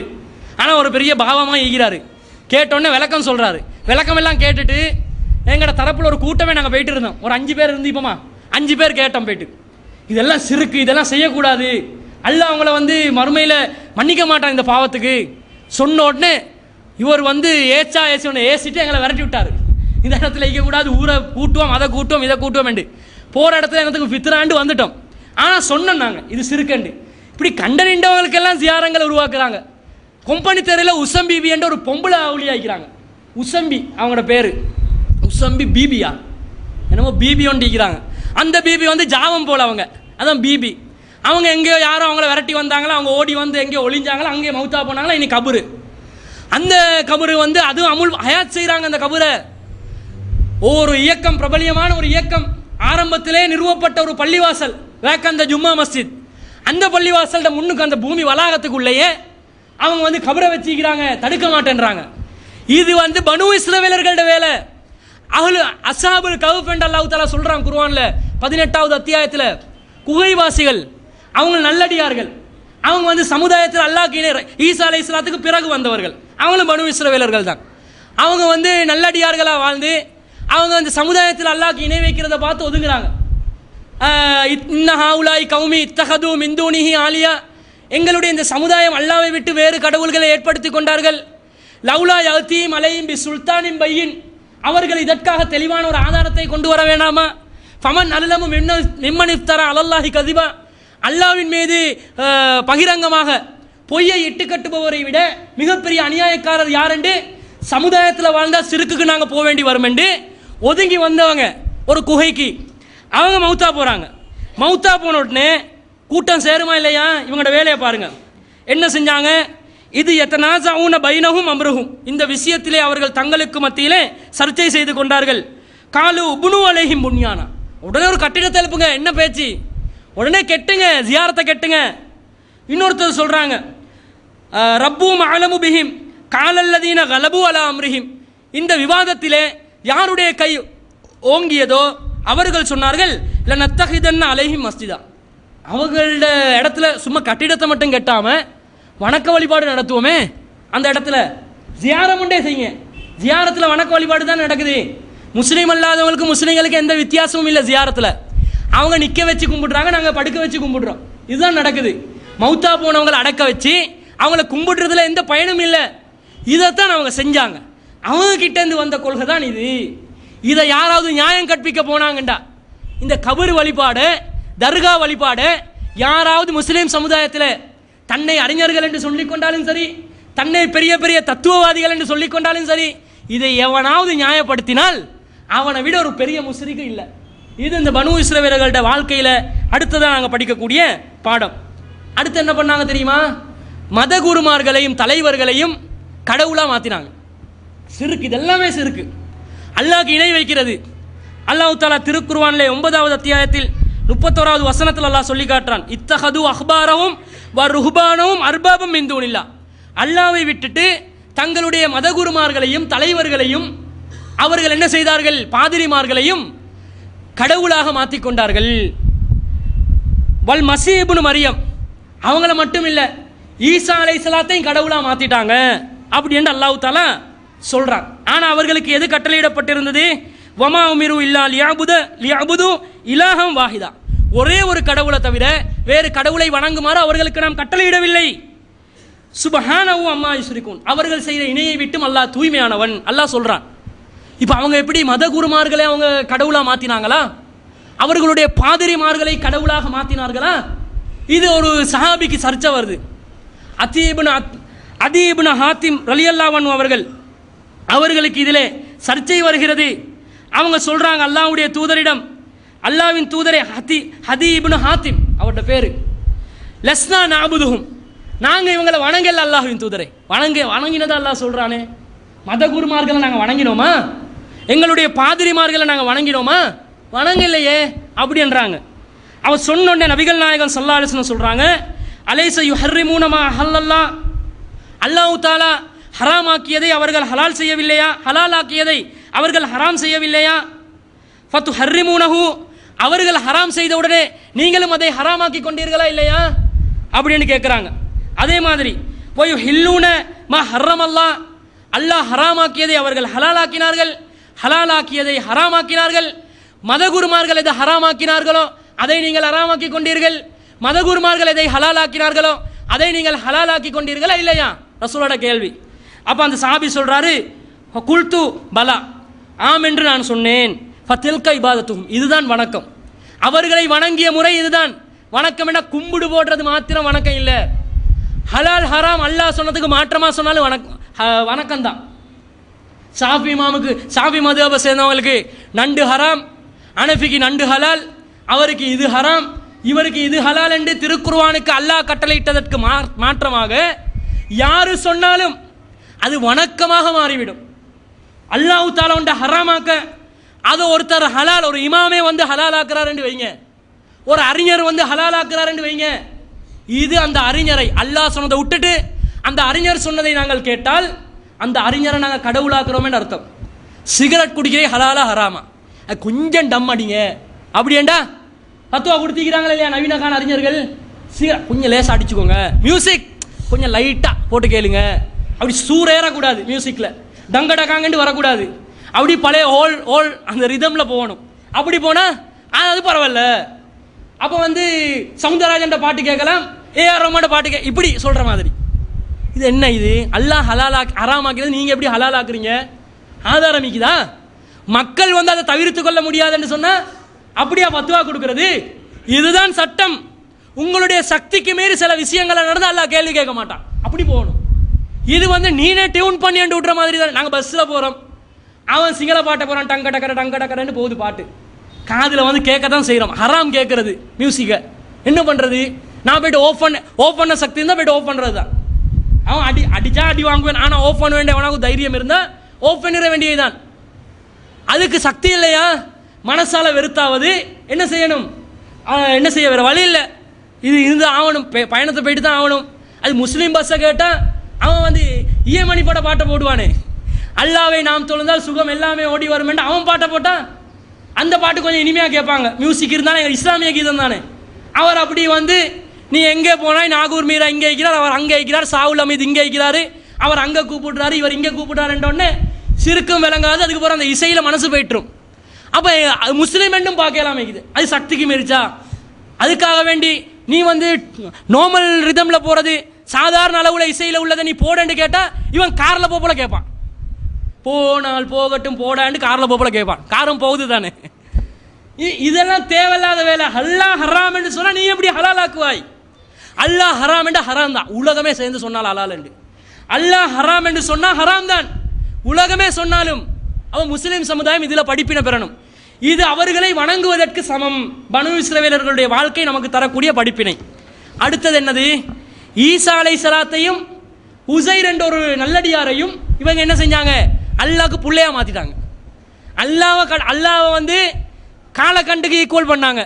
Speaker 1: ஆனால் ஒரு பெரிய பாவமாக ஈகிறாரு. கேட்டோன்னே விளக்கம் சொல்கிறாரு. விளக்கம் எல்லாம் கேட்டுட்டு எங்களோட தரப்பில் ஒரு கூட்டமே நாங்கள் போயிட்டு இருந்தோம். ஒரு 5 பேர் இருந்தீப்போமா, 5 பேர் கேட்டோம் போயிட்டு, இதெல்லாம் சிறுக்கு, இதெல்லாம் செய்யக்கூடாது, அல்லாஹ் அவங்கள வந்து மறுமையில் மன்னிக்க மாட்டான் இந்த பாவத்துக்கு சொன்ன உடனே இவர் வந்து ஏசிட்டு எங்களை விரட்டி விட்டார். இந்த இடத்துல இருக்கக்கூடாது, ஊரை கூட்டுவோம், அதை கூட்டுவோம், இதை கூட்டுவோம் என்று. போகிற இடத்துல எங்களுக்கு ஃபித்ராண்டு வந்துட்டோம். ஆனால் சொன்னோம் நாங்கள் இது சிறுக்கண்டு. இப்படி கண்டறிந்தவங்களுக்கெல்லாம் ஜியாரங்களை உருவாக்குறாங்க. கொம்பனி தெருவில் உசம்பிபி என்ற ஒரு பொம்பளை அவளி ஆகிக்கிறாங்க. உசம்பி அவங்களோட பேர், உசம்பி பிபியா என்னமோ பிபி ஒன்றிக்கிறாங்க. அந்த பிபி வந்து ஜாவம் போல் அவங்க, அதான் பிபி. அவங்க எங்கேயோ யாரும் அவங்கள விரட்டி வந்தாங்களா, அவங்க ஓடி வந்து எங்கேயோ ஒளிஞ்சாங்களா, அங்கேயே மௌத்தா போனாங்களா, இனி கபரு. அந்த கபரு வந்து அதுவும் அமுல் ஹயாத் செய்கிறாங்க. அந்த கபரை ஒரு இயக்கம், பிரபலியமான ஒரு இயக்கம், ஆரம்பத்திலே நிறுவப்பட்ட ஒரு பள்ளிவாசல், வேக்கந்த ஜும்மா மஸ்ஜித். அந்த பள்ளிவாசல்ட முன்னுக்கு அந்த பூமி வளாகத்துக்குள்ளேயே அவங்க வந்து கபரை வச்சுக்கிறாங்க, தடுக்க மாட்டேன்றாங்க. இது வந்து பனு இஸ்ரவேலர்களோட வேலை. அஸ்ஹாபுல் கஹ்ஃப் என்று அல்லாஹ் தஆலா சொல்றான் குர்ஆன்ல 18வது அத்தியாயத்தில். குகைவாசிகள் அவங்க நல்லடியார்கள், அவங்க வந்து சமுதாயத்தில் அல்லாஹ்க்கு இணை, ஈசா அலைஹிஸ்ஸலாத்துக்கு பிறகு வந்தவர்கள், அவங்களும் பனு இஸ்ரவேலர்கள் தான். அவங்க வந்து நல்லடியார்களாக வாழ்ந்து அவங்க வந்து சமுதாயத்தில் அல்லாஹ்க்கு இணை வைக்கிறத பார்த்து ஒதுங்குறாங்க. இன்னஹாவுலாய் கௌமி இத்தஹது மின் தூனிஹி ஆலியா, எங்களுடைய இந்த சமுதாயம் அல்லாஹ்வை விட்டு வேறு கடவுள்களை ஏற்படுத்தி கொண்டார்கள். லவ்லா யஅதீம் அலைஹிம் பி சுல்தானின் பையின், அவர்கள் இதற்காக தெளிவான ஒரு ஆதாரத்தை கொண்டு வர வேண்டாமா? ஃபமன் அலமு மிம்மன் இஃப்தரா அலல்லாஹி கதிபா, அல்லாஹ்வின் மீது பகிரங்கமாக பொய்யை இட்டு கட்டுபவரை விட மிகப்பெரிய அநியாயக்காரர் யார் என்று சமுதாயத்தில் வாழ்ந்தால் சிறுக்குக்கு நாங்கள் போக வேண்டி வரும் என்று ஒதுங்கி வந்தவங்க ஒரு குகைக்கு. அவங்க மௌத்தா போகிறாங்க. மௌத்தா போன உடனே கூட்டம் சேருமா இல்லையா? இவங்களோட வேலையை பாருங்க, என்ன செஞ்சாங்க? இது யதனாஸஊன பைனஹும் அம்ருஹும், இந்த விஷயத்திலே அவர்கள் தங்களுக்கு மத்தியிலே சர்ச்சை செய்து கொண்டார்கள். காலு உப்னு அலைஹிம் புன்யானா, உடனே ஒரு கட்டிடத்தை எழுப்புங்க, என்ன பேச்சு, உடனே கெட்டுங்க, ஜியாரத்தை கெட்டுங்க. இன்னொருத்தர் சொல்றாங்க ரப்பும் அலமு பிஹிம் காலல்லதீன கலபு அலா அம்ரிஹிம், இந்த விவாதத்திலே யாருடைய கை ஓங்கியதோ அவர்கள் சொன்னார்கள் லனத்தஹிதன்ன அலைஹிம் மஸ்ஜிதா, அவங்களோட இடத்துல சும்மா கட்டிடத்தை மட்டும் கெட்டாம வணக்க வழிபாடு நடத்துவோமே, அந்த இடத்துல ஜியாரம் உண்டே செய்யுங்க. ஜியாரத்தில் வணக்க வழிபாடு தான் நடக்குது. முஸ்லீம் அல்லாதவங்களுக்கு முஸ்லீம்களுக்கு எந்த வித்தியாசமும் இல்லை. ஜியாரத்தில் அவங்க நிற்க வச்சு கும்பிடுறாங்க, நாங்கள் படுக்க வச்சு கும்பிடுறோம், இதுதான் நடக்குது. மௌத்தா போனவங்களை அடக்க வச்சு அவங்கள கும்பிடுறதுல எந்த பயனும் இல்லை. இதைத்தான் அவங்க செஞ்சாங்க. அவங்க கிட்டேருந்து வந்த கொள்கை தான் இது. இதை யாராவது நியாயம் கற்பிக்க போனாங்கண்டா, இந்த கபர் வழிபாடு, தர்கா வழிபாடு யாராவது முஸ்லீம் சமுதாயத்தில் தன்னை அறிஞர்கள் என்று சொல்லிக் கொண்டாலும் சரி, தன்னை பெரிய பெரிய தத்துவவாதிகள் என்று சொல்லிக் கொண்டாலும் சரி, இதை எவனாவது நியாயப்படுத்தினால் அவனை விட ஒரு பெரிய முஸ்ரிக்கு இல்லை. இது இந்த பனு இஸ்ரவேலர்களோட வாழ்க்கையில் அடுத்ததான் நாங்கள் படிக்கக்கூடிய பாடம். அடுத்து என்ன பண்ணாங்க தெரியுமா? மத குருமார்களையும் தலைவர்களையும் கடவுளாக மாற்றினாங்க. சிறுக்கு, இதெல்லாமே சிறுக்கு, அல்லாஹ்க்கு இணை வைக்கிறது. அல்லாஹ் தஆலா திருக்குர்ஆனிலே 9வது அத்தியாயத்தில் 31வது வசனத்தில் அல்லாஹ் சொல்லி காட்டுறான், இத்தஹது அஹ்பாரஹும் வ ருஹ்பானஹும் அர்பாபம் மின் தூனில்லாஹ், அல்லாஹ்வை விட்டுட்டு தங்களுடைய மதகுருமார்களையும் தலைவர்களையும் அவர்கள் என்ன செய்தார்கள்? பாதிரிமார்களையும் கடவுளாக மாற்றிக்கொண்டார்கள். வல் மஸீஹ் இப்னு மரியம், அவங்கள மட்டும் இல்லை, ஈசா அலைஹிஸ்ஸலாத்தையும் கடவுளாக மாற்றிட்டாங்க அப்படி என்று அல்லாஹ் தஆலா சொல்றான். ஆனால் அவர்களுக்கு எது கட்டளையிடப்பட்டிருந்தது? வமா உமிரு இல்லா லியஅபுது இலாஹம் வாஹிதா, ஒரே ஒரு கடவுளை தவிர வேறு கடவுளை வணங்குமாறு அவர்களுக்கு நாம் கட்டளையிடவில்லை. சுப்ஹானஹு அம்மா யுஷ்ரிகூன், அவர்கள் செய்கிற இணையை விட்டும் அல்லாஹ் தூய்மையானவன் அல்லாஹ் சொல்றான். இப்போ அவங்க எப்படி மத குருமார்களை அவங்க கடவுளாக மாற்றினாங்களா? அவர்களுடைய பாதிரிமார்களை கடவுளாக மாற்றினார்களா? இது ஒரு சஹாபிக்கு சர்ச்சை வருது. அதி இப்னு ஹாத்திம் ரலியல்லாஹு அன்ஹு அவர்களுக்கு இதிலே சர்ச்சை வருகிறது. அவங்க சொல்றாங்க, அல்லாஹ்வுடைய தூதரிடம், அல்லாஹ்வின் தூதரே, அதி இப்னு ஹாத்திம் அவரோட பேரு, லஸ்னா நஅபுதுஹும், நாங்கள் இவங்களை வணங்கல அல்லாஹ்வின் தூதரை. வணங்கினதா அல்லாஹ் சொல்றானே, மத குருமார்களை நாங்கள் வணங்கினோமா? எங்களுடைய பாதிரிமார்களை நாங்கள் வணங்கினோமா? வணங்கலையே அப்படின்றாங்க. அவர் சொன்னோடனே நபிகள் நாயகம் ஸல்லல்லாஹு அலைஹி வஸல்லம் சொல்றாங்க, அலைஸ யுஹர்ரிமூன மா அஹல்லல்லாஹ், அல்லாஹ் தஆலா ஹராமாக்கியதை அவர்கள் ஹலால் செய்யவில்லையா? ஹலாலாக்கியதை அவர்கள் ஹராம் செய்யவில்லையா? ஃபதுஹர்ரிமூனஹு, அவர்கள் ஹராம் செய்த உடனே நீங்களும் அதை ஹராமாக்கி கொண்டீர்களா இல்லையா அப்படின்னு கேட்குறாங்க. அதே மாதிரி வயுஹில்லூன மா ஹர்ரமல்லாஹ், அல்லாஹ் ஹராமாக்கியதை அவர்கள் ஹலாலாக்கினார்கள், ஹலாலாக்கியதை ஹராமாக்கினார்கள். மதகுருமார்கள் எதை ஹராமாக்கினார்களோ அதை நீங்கள் ஹராமாக்கி கொண்டீர்கள், மதகுருமார்கள் எதை ஹலாலாக்கினார்களோ அதை நீங்கள் ஹலாலாக்கி கொண்டீர்களா இல்லையா? ரசூலோட கேள்வி. அப்போ அந்த சஹாபி சொல்றாரு, குல்து பலா, ஆம் என்று நான் சொன்னேன். ஃபத்தில்க இபாதத்துஹும், இதுதான் வணக்கம். அவர்களை வணங்கிய முறை இதுதான் வணக்கம். என்ன கும்பிடு போடுறது மாத்திரம் வணக்கம் இல்லை. ஹலால் ஹராம் அல்லாஹ் சொன்னதுக்கு மாற்றமா சொன்னாலும் வணக்கம் தான். ஷாஃபி மதுஹபை சேர்ந்தவங்களுக்கு நண்டு ஹராம், அனஃபிக்கு நண்டு ஹலால், அவருக்கு இது ஹராம், இவருக்கு இது ஹலால் என்று திருக்குர்ஆனுக்கு அல்லாஹ் கட்டளையிட்டதற்கு மாற்றமாக யாரு சொன்னாலும் அது வணக்கமாக மாறிவிடும். அல்லாஹ் தஆலா ஒன்றை ஹராமாக்க அது ஒருத்தர் ஹலால், ஒரு இமாமே வந்து ஹலால் ஆக்குறார் என்று வைங்க, ஒரு அறிஞர் வந்து ஹலால் ஆக்குறார் என்று வைங்க, இது அந்த அறிஞரை அல்லாஹ் சொன்னதை விட்டுட்டு அந்த அறிஞர் சொன்னதை நாங்கள் கேட்டால் அந்த அறிஞரை நாங்கள் கடவுளாக்குறோம் என்று அர்த்தம். சிகரெட் குடிக்கிறே ஹலாலா ஹராமா, கொஞ்சம் டம் அடிங்க அப்படியேண்டா பத்துவா கொடுத்திக்கிறாங்களா இல்லையா நவீன கால அறிஞர்கள்? கொஞ்சம் லேசாக அடிச்சுக்கோங்க, மியூசிக் கொஞ்சம் லைட்டாக போட்டு கேளுங்க, அப்படி சூறேறக்கூடாது, மியூசிக்கில் டங்கடக்காங்கன்னு வரக்கூடாது, அப்படி பழைய ஓல் அந்த ரிதமில் போகணும். அப்படி போனால் அது பரவாயில்ல. அப்போ வந்து சவுந்தரராஜன் பாட்டு கேட்கலாம், ஏஆர் ரஹ்மான் பாட்டு இப்படி சொல்கிற மாதிரி. இது என்ன? இது அல்லாஹ் ஹராமாக்கிறது நீங்கள் எப்படி ஹலாலாக்குறீங்க? ஆதாரமிக்குதா? மக்கள் வந்து அதை தவிர்த்து கொள்ள முடியாதுன்னு சொன்னால் அப்படியா பத்துவா கொடுக்கறது? இதுதான் சட்டம். உங்களுடைய சக்திக்கு மீறி சில விஷயங்களை நடந்து அல்லாஹ் கேள்வி கேட்க மாட்டான். அப்படி போகணும். இது வந்து நீனே டியூன் பண்ணி விட்டுற மாதிரி தான். நாங்கள் பஸ்ஸில் போகிறோம், அவன் சிங்கள பாட்டை போகிறான், டங்க டக்கரன்னு போகுது பாட்டு, காதில் வந்து கேட்க தான் செய்கிறோம். ஹராம் கேட்கறது மியூசிக்கை என்ன பண்ணுறது? நான் போய்ட்டு ஓஃப் பண்ண சக்தி இருந்தால் போய்ட்டு ஓஃப் பண்ணுறது தான். அவன் அடிச்சா அடி வாங்குவேன், ஆனால் ஆஃப் பண்ண வேண்டிய அவனுக்கு தைரியம் இருந்தால் ஆஃப் பண்ணிட வேண்டியதுதான். அதுக்கு சக்தி இல்லையா? மனசால வெறுத்தாவது என்ன செய்யணும்? என்ன செய்ய, வேறு வழி இல்லை, இது இருந்து ஆகணும், பயணத்தை போயிட்டு தான் ஆகணும். அது முஸ்லீம் பஸ்ஸை கேட்டால் அவன் வந்து ஈயமணி பட பாட்டை போடுவானே, அல்லாவை நாம் தொழுந்தால் சுகம் எல்லாமே ஓடி வரும் என்று அவன் பாட்டை போட்டான். அந்த பாட்டு கொஞ்சம் இனிமையாக கேட்பாங்க, மியூசிக் இருந்தாலும் இஸ்லாமிய கீதம் தானே. அவர் அப்படி வந்து நீ எங்கே போனால் நாகூர் மீரா இங்கே வைக்கிறார், அவர் அங்கே வைக்கிறார், சாவுல் அமீத் இங்கே வைக்கிறாரு, அவர் அங்கே கூப்பிடுறாரு, இவர் இங்கே கூப்பிடுறாருன்றோடனே சிறுக்கும் விளங்காது. அதுக்கப்புறம் அந்த இசையில் மனசு போயிட்டுரும். அப்போ முஸ்லீம் என்றும் பார்க்கலாம் இது, அது சக்திக்கு மீறிச்சா? அதுக்காக வேண்டி நீ வந்து நார்மல் ரிதமில் போகிறது, சாதாரண அளவில் இசையில் உள்ளதை நீ போடன்னு கேட்டால் இவன் காரில் போல கேட்பான். போனால் போகட்டும் போடான்னு காரில் போல கேட்பான். காரம் போகுது தானே. இதெல்லாம் தேவையில்லாத வேலை. அல்லாஹ் ஹராம் என்று சொன்னால் நீ எப்படி ஹலாலாக்குவாய்? அல்லாஹ் ஹராம் என்று ஹராம் தான், உலகமே சேர்ந்து சொன்னால் ஹலால் என்று. அல்லாஹ் ஹராம் என்று சொன்னால் ஹராம் தான், உலகமே சொன்னாலும். அவன் முஸ்லீம் சமுதாயம் இதில் படிப்பினை பெறணும். இது அவர்களை வணங்குவதற்கு சமம். பனு இஸ்ரவேலர்களுடைய வாழ்க்கை நமக்கு தரக்கூடிய படிப்பினை. அடுத்தது என்னது? ஈசா அலைஹிஸ்ஸலாத்தையும் உஸைர் என்ற ஒரு நல்லடியாரையும் இவங்க என்ன செஞ்சாங்க? அல்லாஹ்க்கு புள்ளையா மாற்றிட்டாங்க. அல்லாஹ்வை வந்து காலக்கண்டுக்கு ஈக்குவல் பண்ணாங்க,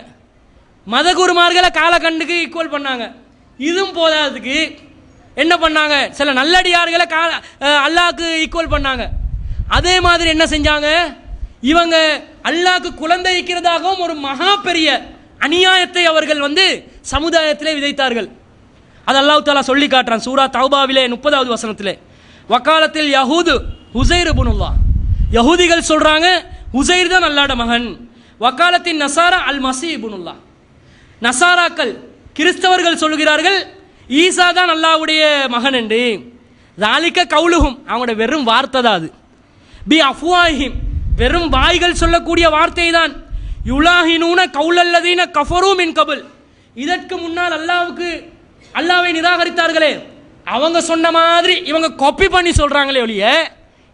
Speaker 1: மதகுருமார்களை காலக்கண்டுக்கு ஈக்குவல் பண்ணாங்க. இதுவும் போதாததுக்கு என்ன பண்ணாங்க? சில நல்லடியார்களை அல்லாஹ்க்கு ஈக்குவல் பண்ணாங்க. அதே மாதிரி என்ன செஞ்சாங்க? இவங்க அல்லாஹ்க்கு குழந்தை இருக்கிறதாகவும் ஒரு மகா பெரிய அநியாயத்தை அவர்கள் வந்து சமுதாயத்திலே விதைத்தார்கள். அது அல்லாஹ் தஆலா சொல்லி காட்டுறான் சூரா தௌபாவிலே 30வது வசனத்திலே. வக்காலத்தில் யஹூது உஸைர் இப்னுல்லாஹ், யஹூதிகள் சொல்றாங்க உசைர் தான் அல்லாஹ்வுடைய மகன். வக்காலத்தின் நசாரா அல் மஸீஹ் இப்னுல்லாஹ், நசாராக்கள் கிறிஸ்தவர்கள் சொல்கிறார்கள் ஈசா தான் அல்லாஹ்வுடைய மகன் என்று. ஜாலிக கவுலுஹும், அவங்களோட வெறும் வார்த்தை தான் அது. பி அஃப்வாஹிம், வெறும் வாய்கள் சொல்லக்கூடிய வார்த்தை தான். யுலாஹினூன கவுலல்லதீன கஃபரூ மின் கபுல், இதற்கு முன்னால் அல்லாஹ்வை நிராகரித்தார்களே அவங்க சொன்ன மாதிரி இவங்க காப்பி பண்ணி சொல்றாங்களே ஒழிய,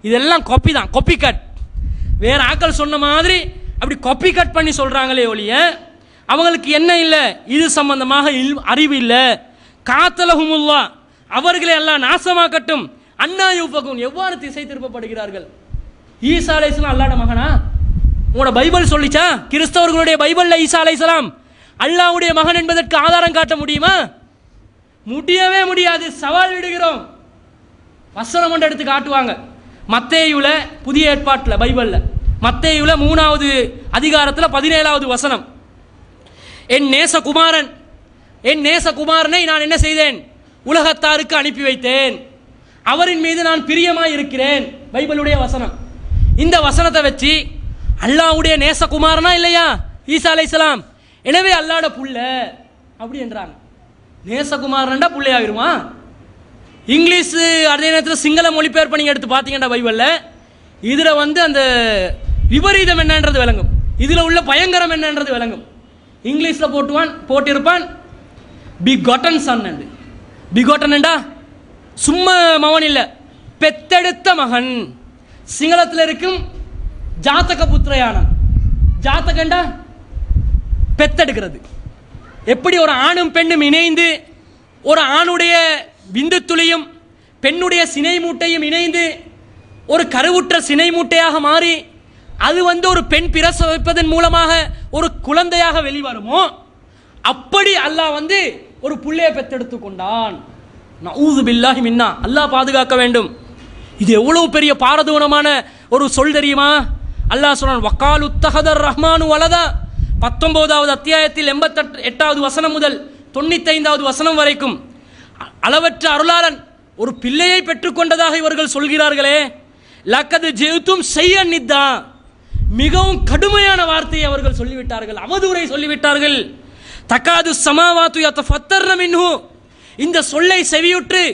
Speaker 1: இதெல்லாம் காப்பி தான், காப்பி கட். வேற ஆக்கள் சொன்ன மாதிரி அப்படி காப்பி கட் பண்ணி சொல்றாங்களே ஒழிய அவங்களுக்கு என்ன இல்லை, இது சம்பந்தமாக அறிவு இல்லை. காத்தலஹுமுல்லா, அவர்களை எல்லாம் நாசமாக்கட்டும். அன்னா யூஃபகுன், எவ்வாறு திசை திருப்பப்படுகிறார்கள். ஈசா அலைஹிஸ்ஸலாம் அல்லாஹ்வுடைய மகனா? உங்களோட பைபிள் சொல்லிச்சா? கிறிஸ்தவர்களுடைய பைபிள்ல ஈசா அலைஹிஸ்ஸலாம் அல்லாஹ்வுடைய மகன் என்பதற்கு ஆதாரம் காட்ட முடியுமா? முடியவே முடியாது. சவால் விடுகிறோம். வசனம் ஒன்று எடுத்து காட்டுவாங்க. மத்தேயுல, புதிய ஏற்பாட்டில் பைபிள்ல மத்தேயுல 3வது அதிகாரத்தில் 17வது வசனம், என் நேசகுமாரன், என் நேசகுமாரனை நான் என்ன செய்தேன், உலகத்தாருக்கு அனுப்பி வைத்தேன், அவரின் மீது நான் பிரியமாய் இருக்கிறேன். பைபிளுடைய வசனம். இந்த வசனத்தை வச்சு அல்லாஹ்வுடைய நேசகுமாரனா இல்லையா ஈசா அலைஹிஸ்ஸலாம், எனவே அல்லாஹ்வோட புள்ள அப்படி என்றாங்க. நேசகுமாரன்டா புள்ளையாகிருமா? இங்கிலீஷ் அதே நேரத்தில் சிங்கள மொழிபெயர்ப்பு நீங்கள் எடுத்து பார்த்தீங்கன்னா பைபிளில் இதில் அந்த விபரீதம் என்னன்றது விளங்கும், இதில் உள்ள பயங்கரம் என்னன்றது விளங்கும். இங்கிலீஷில் போட்டிருப்பான் பிகாட்டன் சன் என்று. பிகாட்டன்டா சும்மா மகன் இல்லை, பெத்தெடுத்த மகன். சிங்களத்தில் இருக்கும் ஜாத்தக புத்திரயானம். ஜாத்தகண்டா பெத்தெடுக்கிறது. எப்படி ஒரு ஆணும் பெண்ணும் இணைந்து ஒரு ஆணுடைய விந்து துளியும் பெண்ணுடைய சினை மூட்டையும் இணைந்து ஒரு கருவுற்ற சினை மூட்டையாக மாறி அது ஒரு பெண் பிரசவிப்பதன் மூலமாக ஒரு குழந்தையாக வெளிவருமோ, அப்படி அல்லாஹ் ஒரு புள்ளையை பெத்தெடுத்து கொண்டான். நஊது பில்லாஹி மின்னா, அல்லாஹ் பாதுகாக்க வேண்டும். இது எவ்வளவு பெரிய பாரதூரமான ஒரு சொல் தெரியுமா? அல்லாஹ் சொல்றான், வக்காலு தஹதர் ரஹ்மானு வலதா. 19வது அத்தியாயத்தில் 88வது வசனம் முதல் 95வது வசனம் வரைக்கும் அளவற்ற அருளாளன் ஒரு பிள்ளையை பெற்றுக்கொண்டதாக இவர்கள் சொல்கிறார்களே, லக்கது ஜெய்தும் செய்ய நித்தா, மிகவும் கடுமையான வார்த்தையை அவர்கள் சொல்லிவிட்டார்கள், அவதூறை சொல்லிவிட்டார்கள். தக்காது சமாவாத்து யதஃபத்தர்ன மின்ஹு, இந்த சொல்லை செவியுற்று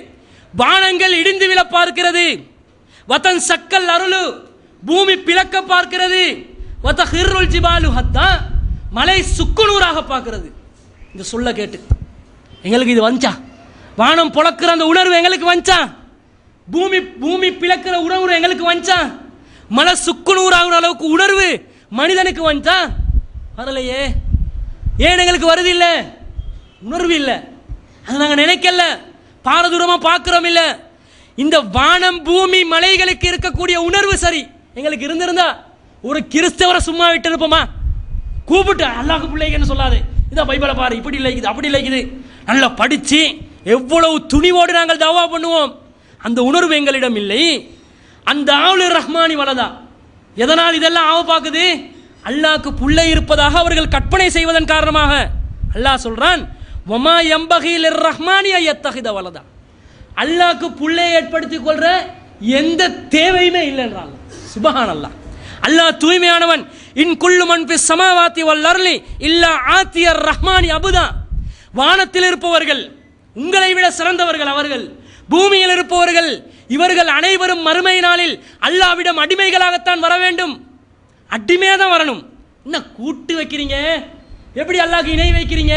Speaker 1: வானங்கள் இடிந்து விழ பார்க்கிறது. வதன் சக்கல் அருளு, பூமி பிளக்க பார்க்கிறது. வதஹிருல் ஜிபாலு ஹத்தா, மலை சுக்குநூறாக பார்க்கிறது. இந்த சொல்ல கேட்டு எங்களுக்கு இது வந்துச்சா? வானம் புழக்கிற அந்த உணர்வு எங்களுக்கு வந்துச்சா? பூமி பிளக்கிற உணர்வு எங்களுக்கு வந்துச்சா? மலை சுக்குநூறாகிற அளவுக்கு உணர்வு மனிதனுக்கு வந்துச்சா? வரலையே. ஏன் எங்களுக்கு வருது இல்லை? உணர்வு இல்லை. அதை நாங்கள் நினைக்கல, பாரதூரமாக பார்க்குறோம் இல்லை. இந்த வானம் பூமி மலைகளுக்கு இருக்கக்கூடிய உணர்வு சரி எங்களுக்கு இருந்திருந்தா ஒரு கிறிஸ்தவரை சும்மா விட்டு இருப்போமா? கூப்பிட்டு அல்லாஹ் பிள்ளைங்கன்னு சொல்லாது, இதான் பைபிளை பாரு, இப்படி இல்லைக்குது அப்படி இல்லைக்குது, நல்லா படித்து எவ்வளவு துணிவோடு நாங்கள் தவா பண்ணுவோம். அந்த உணர்வு எங்களிடம் இல்லை. அந்த ஆவுல் ரஹ்மானி வலதா, எதனால் இதெல்லாம் ஆவ பார்க்குது? அல்லாஹ்க்கு புள்ளை இருப்பதாக அவர்கள் கற்பனை செய்வதன் காரணமாக. அல்லாஹ் சொல்றான், வமா யம்பகி லிர்ரஹ்மானி அய்யத்தஹித வலதா, அல்லாஹ்க்கு புள்ளை ஏற்படுத்திக் கொள்ற எந்த தேவையுமே இல்லைன்றாங்க. சுப்ஹானல்லாஹ். அல்லாஹ் தூய்மையானவன். இன் குல்லு மன் ஃபிஸ் ஸமாவாத்தி வல் அர்லி இல்லா ஆத்தியர் ரஹ்மானி அபுதா, வானத்தில் இருப்பவர்கள் உங்களை விட சிறந்தவர்கள் அவர்கள், பூமியில் இருப்பவர்கள் இவர்கள் அனைவரும் மறுமை நாளில் அல்லாஹ்விடம் அடிமைகளாகத்தான் வர வேண்டும். அடிமையாக தான் வரணும். என்ன கூட்டு வைக்கிறீங்க? எப்படி அல்லாஹ்க்கு இணை வைக்கிறீங்க?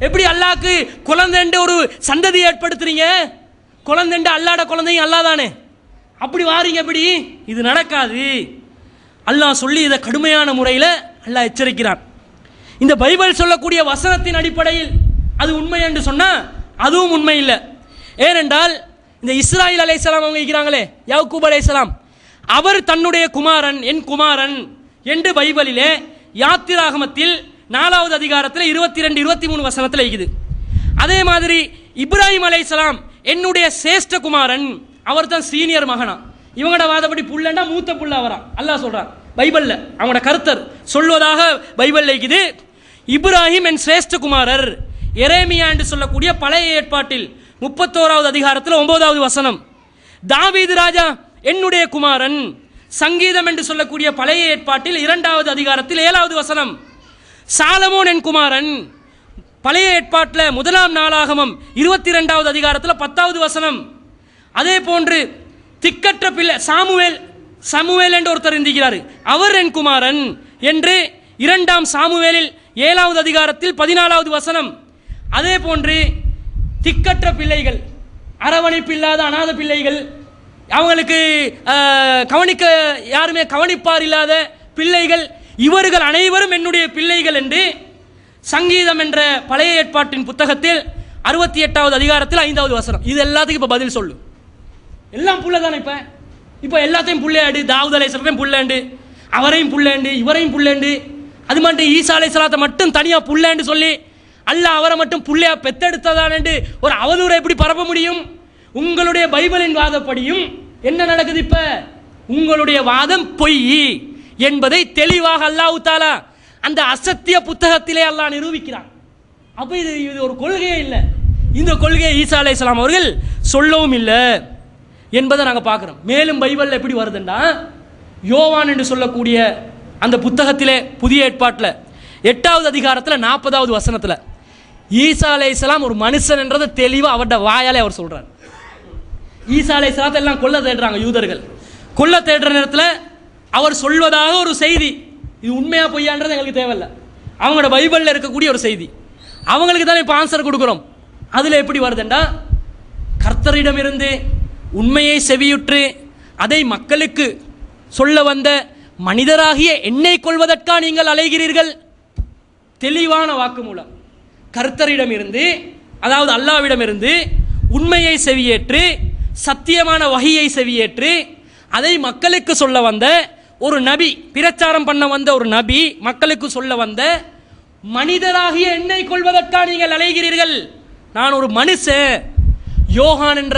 Speaker 1: எப்படி அல்லாஹ்க்கு குழந்தைன்ற ஒரு சந்ததி ஏற்படுத்துறீங்க? குழந்தைன்ற அல்லாட குழந்தையும் அல்லாஹ் தானே, அப்படி வாரீங்க? எப்படி? இது நடக்காது. அல்லாஹ் சொல்லி இதை கடுமையான முறையில் அல்லாஹ் எச்சரிக்கிறான். இந்த பைபிள் சொல்லக்கூடிய வசனத்தின் அடிப்படையில் அது உண்மை என்று சொன்னால் அதுவும் உண்மை இல்லை. ஏனென்றால் இந்த இஸ்ராயில் அலைஹிஸ்ஸலாம் அவங்க இருக்கிறாங்களே, யாக்கூப் அலைஹிஸ்ஸலாம், அவர் தன்னுடைய குமாரன் என் குமாரன் என்று பைபிளிலே யாத்திராகமத்தில் 4வது அதிகாரத்தில் 22, 23 வசனத்தில் இருக்குது. அதே மாதிரி இப்ராஹிம் அலைஹிஸ்ஸலாம் என்னுடைய சேஷ்ட குமாரன், அவர் தான் சீனியர் மகனா. இவங்களோட வாதப்படி புள்ளண்டா மூத்த புள்ள அவரா அல்லாஹ் சொல்றான் பைபிள்ல. அவங்களோட கருத்தர் சொல்வதாக பைபிள்ல இருக்குது. இப்ராஹிம் என் சிரேஷ்ட குமாரர். எரேமியா என்று சொல்லக்கூடிய பழைய ஏற்பாட்டில் 31வது அதிகாரத்தில் 9வது வசனம், தாவீது ராஜா என்னுடைய குமாரன், சங்கீதம் என்று சொல்லக்கூடிய பழைய ஏற்பாட்டில் 2வது அதிகாரத்தில் 7வது வசனம். சாலமோன் என் குமாரன். பழைய ஏற்பாட்டில் 1 நாளாகமம் 22வது அதிகாரத்தில் 10வது வசனம். அதே போன்று திக்கற்ற பிள்ளை சாமுவேல் என்று ஒருத்தர் இருக்கிறார், அவர் என் குமாரன் என்று 2 சாமுவேலில் 7வது அதிகாரத்தில் 14வது வசனம். அதே போன்று திக்கற்ற பிள்ளைகள், அரவணைப்பு இல்லாத அநாத பிள்ளைகள், அவங்களுக்கு கவனிக்க யாருமே கவனிப்பார் இல்லாத பிள்ளைகள், இவர்கள் அனைவரும் என்னுடைய பிள்ளைகள் என்று சங்கீதம் என்ற பழைய ஏற்பாட்டின் புத்தகத்தில் 68வது அதிகாரத்தில் 5வது வசனம். இது எல்லாத்துக்கும் இப்போ பதில் சொல்லு. எல்லாம் புள்ள தானே. இப்போ எல்லாத்தையும் புள்ளையாண்டு, தாவூத் அலைஹிஸ்ஸலாம் புள்ளைண்டு, அவரையும் புள்ளைண்டு, இவரையும் புள்ளைண்டு, அது மட்டும் ஈசா அலைஹிஸ்ஸலாத்தை மட்டும் தனியாக புள்ளைண்டு சொல்லி அல்லாஹ் அவரை மட்டும் புள்ளையா பெத்தெடுத்ததானு ஒரு அவதூறை எப்படி பரப்ப முடியும்? உங்களுடைய பைபிளின் வாதப்படியும் என்ன நடக்குது? இப்ப உங்களுடைய வாதம் பொய் என்பதை தெளிவாக அல்லாஹ் தஆலா அந்த அசத்திய புத்தகத்திலே அல்லாஹ் நிரூபிக்கிறான். அப்ப இது ஒரு கொள்கையே இல்லை. இந்த கொள்கையை ஈசா அலைஹிஸ்ஸலாம் அவர்கள் சொல்லவும் இல்லை என்பதை நாங்கள் பார்க்குறோம். மேலும் பைபிளில் எப்படி வருதுன்னா, யோவான் என்று சொல்லக்கூடிய அந்த புத்தகத்திலே புதிய ஏற்பாட்டில் 8வது அதிகாரத்தில் 40வது வசனத்தில் ஈசா அலைஹிஸ்ஸலாம் ஒரு மனுஷன் என்றதை தெளிவாக அவருடைய வாயாலே அவர் சொல்கிறார். ஈசா அலைஹிஸ்ஸலாத்தை எல்லாம் கொல்ல தேடுறாங்க யூதர்கள். கொல்ல தேடுற நேரத்தில் அவர் சொல்வதாக ஒரு செய்தி, இது உண்மையா பொய்யான்றது எங்களுக்கு தேவையில்லை, அவங்களோட பைபிளில் இருக்கக்கூடிய ஒரு செய்தி, அவங்களுக்கு தானே இப்போ ஆன்சர் கொடுக்குறோம். அதில் எப்படி வருதுண்டா, கர்த்தரிடமிருந்து உண்மையை செவியுற்று அதை மக்களுக்கு சொல்ல வந்த மனிதராகிய என்னை கொள்வதற்கா நீங்கள் அலைகிறீர்கள்? தெளிவான வாக்கு மூலம் கர்த்தரிடமிருந்து, அதாவது அல்லாஹ்விடமிருந்து உண்மையை செவியேற்று சத்தியமான வஹியை செவியேற்று அதை மக்களுக்கு சொல்ல வந்த ஒரு நபி, பிரச்சாரம் பண்ண வந்த ஒரு நபி, மக்களுக்கு சொல்ல வந்த மனிதராகிய என்னை கொள்வதற்கா நீங்கள் அலைகிறீர்கள்? நான் ஒரு மனுஷன். யோகான் என்ற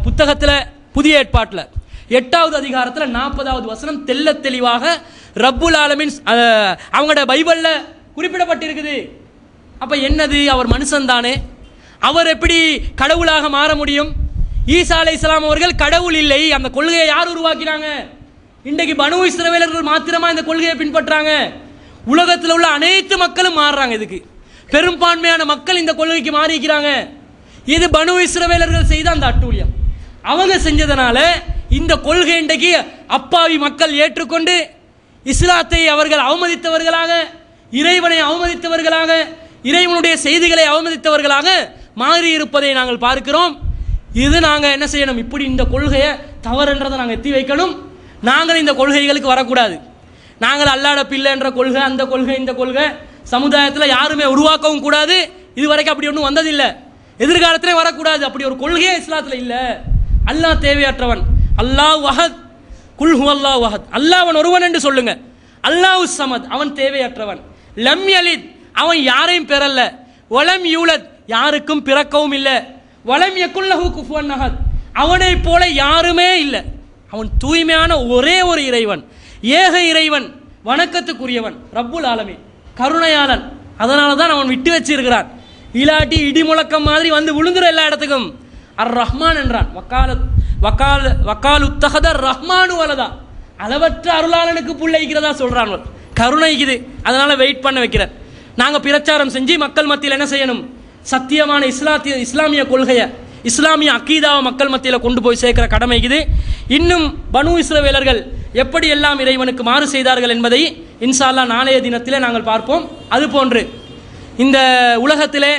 Speaker 1: புத்தகத்தில் புதிய ஏற்பாட்டில் 8வது அதிகாரத்தில் 40வது வசனம் தெல்ல தெளிவாக ரப்புல் ஆலமீன் அவங்களோட பைபிளில் குறிப்பிடப்பட்டிருக்குது. அப்போ என்னது? அவர் மனுஷன் தானே, அவர் எப்படி கடவுளாக மாற முடியும்? ஈசா அலைஹிஸ்ஸலாம் அவர்கள் கடவுள் இல்லை. அந்த கொள்கையை யார் உருவாக்கினாங்க? இன்றைக்கு பனு இஸ்ரவேலர்கள் மாத்திரமா இந்த கொள்கையை பின்பற்றாங்க. உலகத்தில் உள்ள அனைத்து மக்களும் மாறுறாங்க. இதுக்கு பெரும்பான்மையான மக்கள் இந்த கொள்கைக்கு மாறிக்கிறாங்க. இது பனு இஸ்ரவேலர்கள் செய்த அந்த அட்டூழியம். அவங்க செஞ்சதனால இந்த கொள்கை இன்றைக்கு அப்பாவி மக்கள் ஏற்றுக்கொண்டு இஸ்லாத்தை அவர்கள் அவமதித்தவர்களாக, இறைவனை அவமதித்தவர்களாக, இறைவனுடைய செய்திகளை அவமதித்தவர்களாக மாறி இருப்பதை நாங்கள் பார்க்கிறோம். இது நாங்கள் என்ன செய்யணும்? இப்படி இந்த கொள்கையை தவறுன்றதை நாங்கள் எத்தி வைக்கணும். நாங்கள் இந்த கொள்கைகளுக்கு வரக்கூடாது. நாங்கள் அல்லாஹ்வுடைய பிள்ளை என்ற கொள்கை, அந்த கொள்கை, இந்த கொள்கை சமுதாயத்தில் யாருமே உருவாக்கவும் கூடாது. இது வரைக்கும் அப்படி ஒன்றும் வந்ததில்லை, எதிர்காலத்திலே வரக்கூடாது. அப்படி ஒரு கொள்கையே இஸ்லாத்தில் இல்லை. அல்லாஹ் தேவையற்றவன், அல்லாஹ் வஹத், குல் ஹுவல்லாஹு வஹத், அல்லாஹ் அவன் ஒருவன் என்று சொல்லுங்க. அல்லாஹு ஸமத், அவன் தேவையற்றவன். லம் யலித், அவன் யாரையும் பெறல. வலம் யூலத், யாருக்கும் பிறக்கவும் இல்லை. வலம் யகுல் லஹு குஃபுவன் அஹத், அவனை போல யாருமே இல்லை. அவன் தூய்மையான ஒரே ஒரு இறைவன், ஏக இறைவன், வணக்கத்துக்குரியவன், ரப்புல் ஆலமீன், கருணையாளன். அதனால தான் அவன் விட்டு வச்சிருக்கிறான். இலாட்டி இடி முழக்கம் மாதிரி வந்து விழுந்துற எல்லா இடத்துக்கும். அர் ரஹ்மான் என்றான். வக்காலுத்தஹதர் ரஹ்மானு வலதா, அளவற்ற அருளாளனுக்கு புள்ளைக்கிறதா சொல்றான். கருணைக்குது, அதனால வெயிட் பண்ண வைக்கிறார். நாங்கள் பிரச்சாரம் செஞ்சு மக்கள் மத்தியில் என்ன செய்யணும்? சத்தியமான இஸ்லாமிய கொள்கையை, இஸ்லாமிய அக்கீதாவை மக்கள் மத்தியில் கொண்டு போய் சேர்க்கிற கடமை இது. இன்னும் பனு இஸ்ரவேலர்கள் எப்படி எல்லாம் இறைவனுக்கு மாறு செய்தார்கள் என்பதை இன்ஷா அல்லாஹ் நாளைய தினத்திலே நாங்கள் பார்ப்போம். அதுபோன்று இந்த உலகத்திலே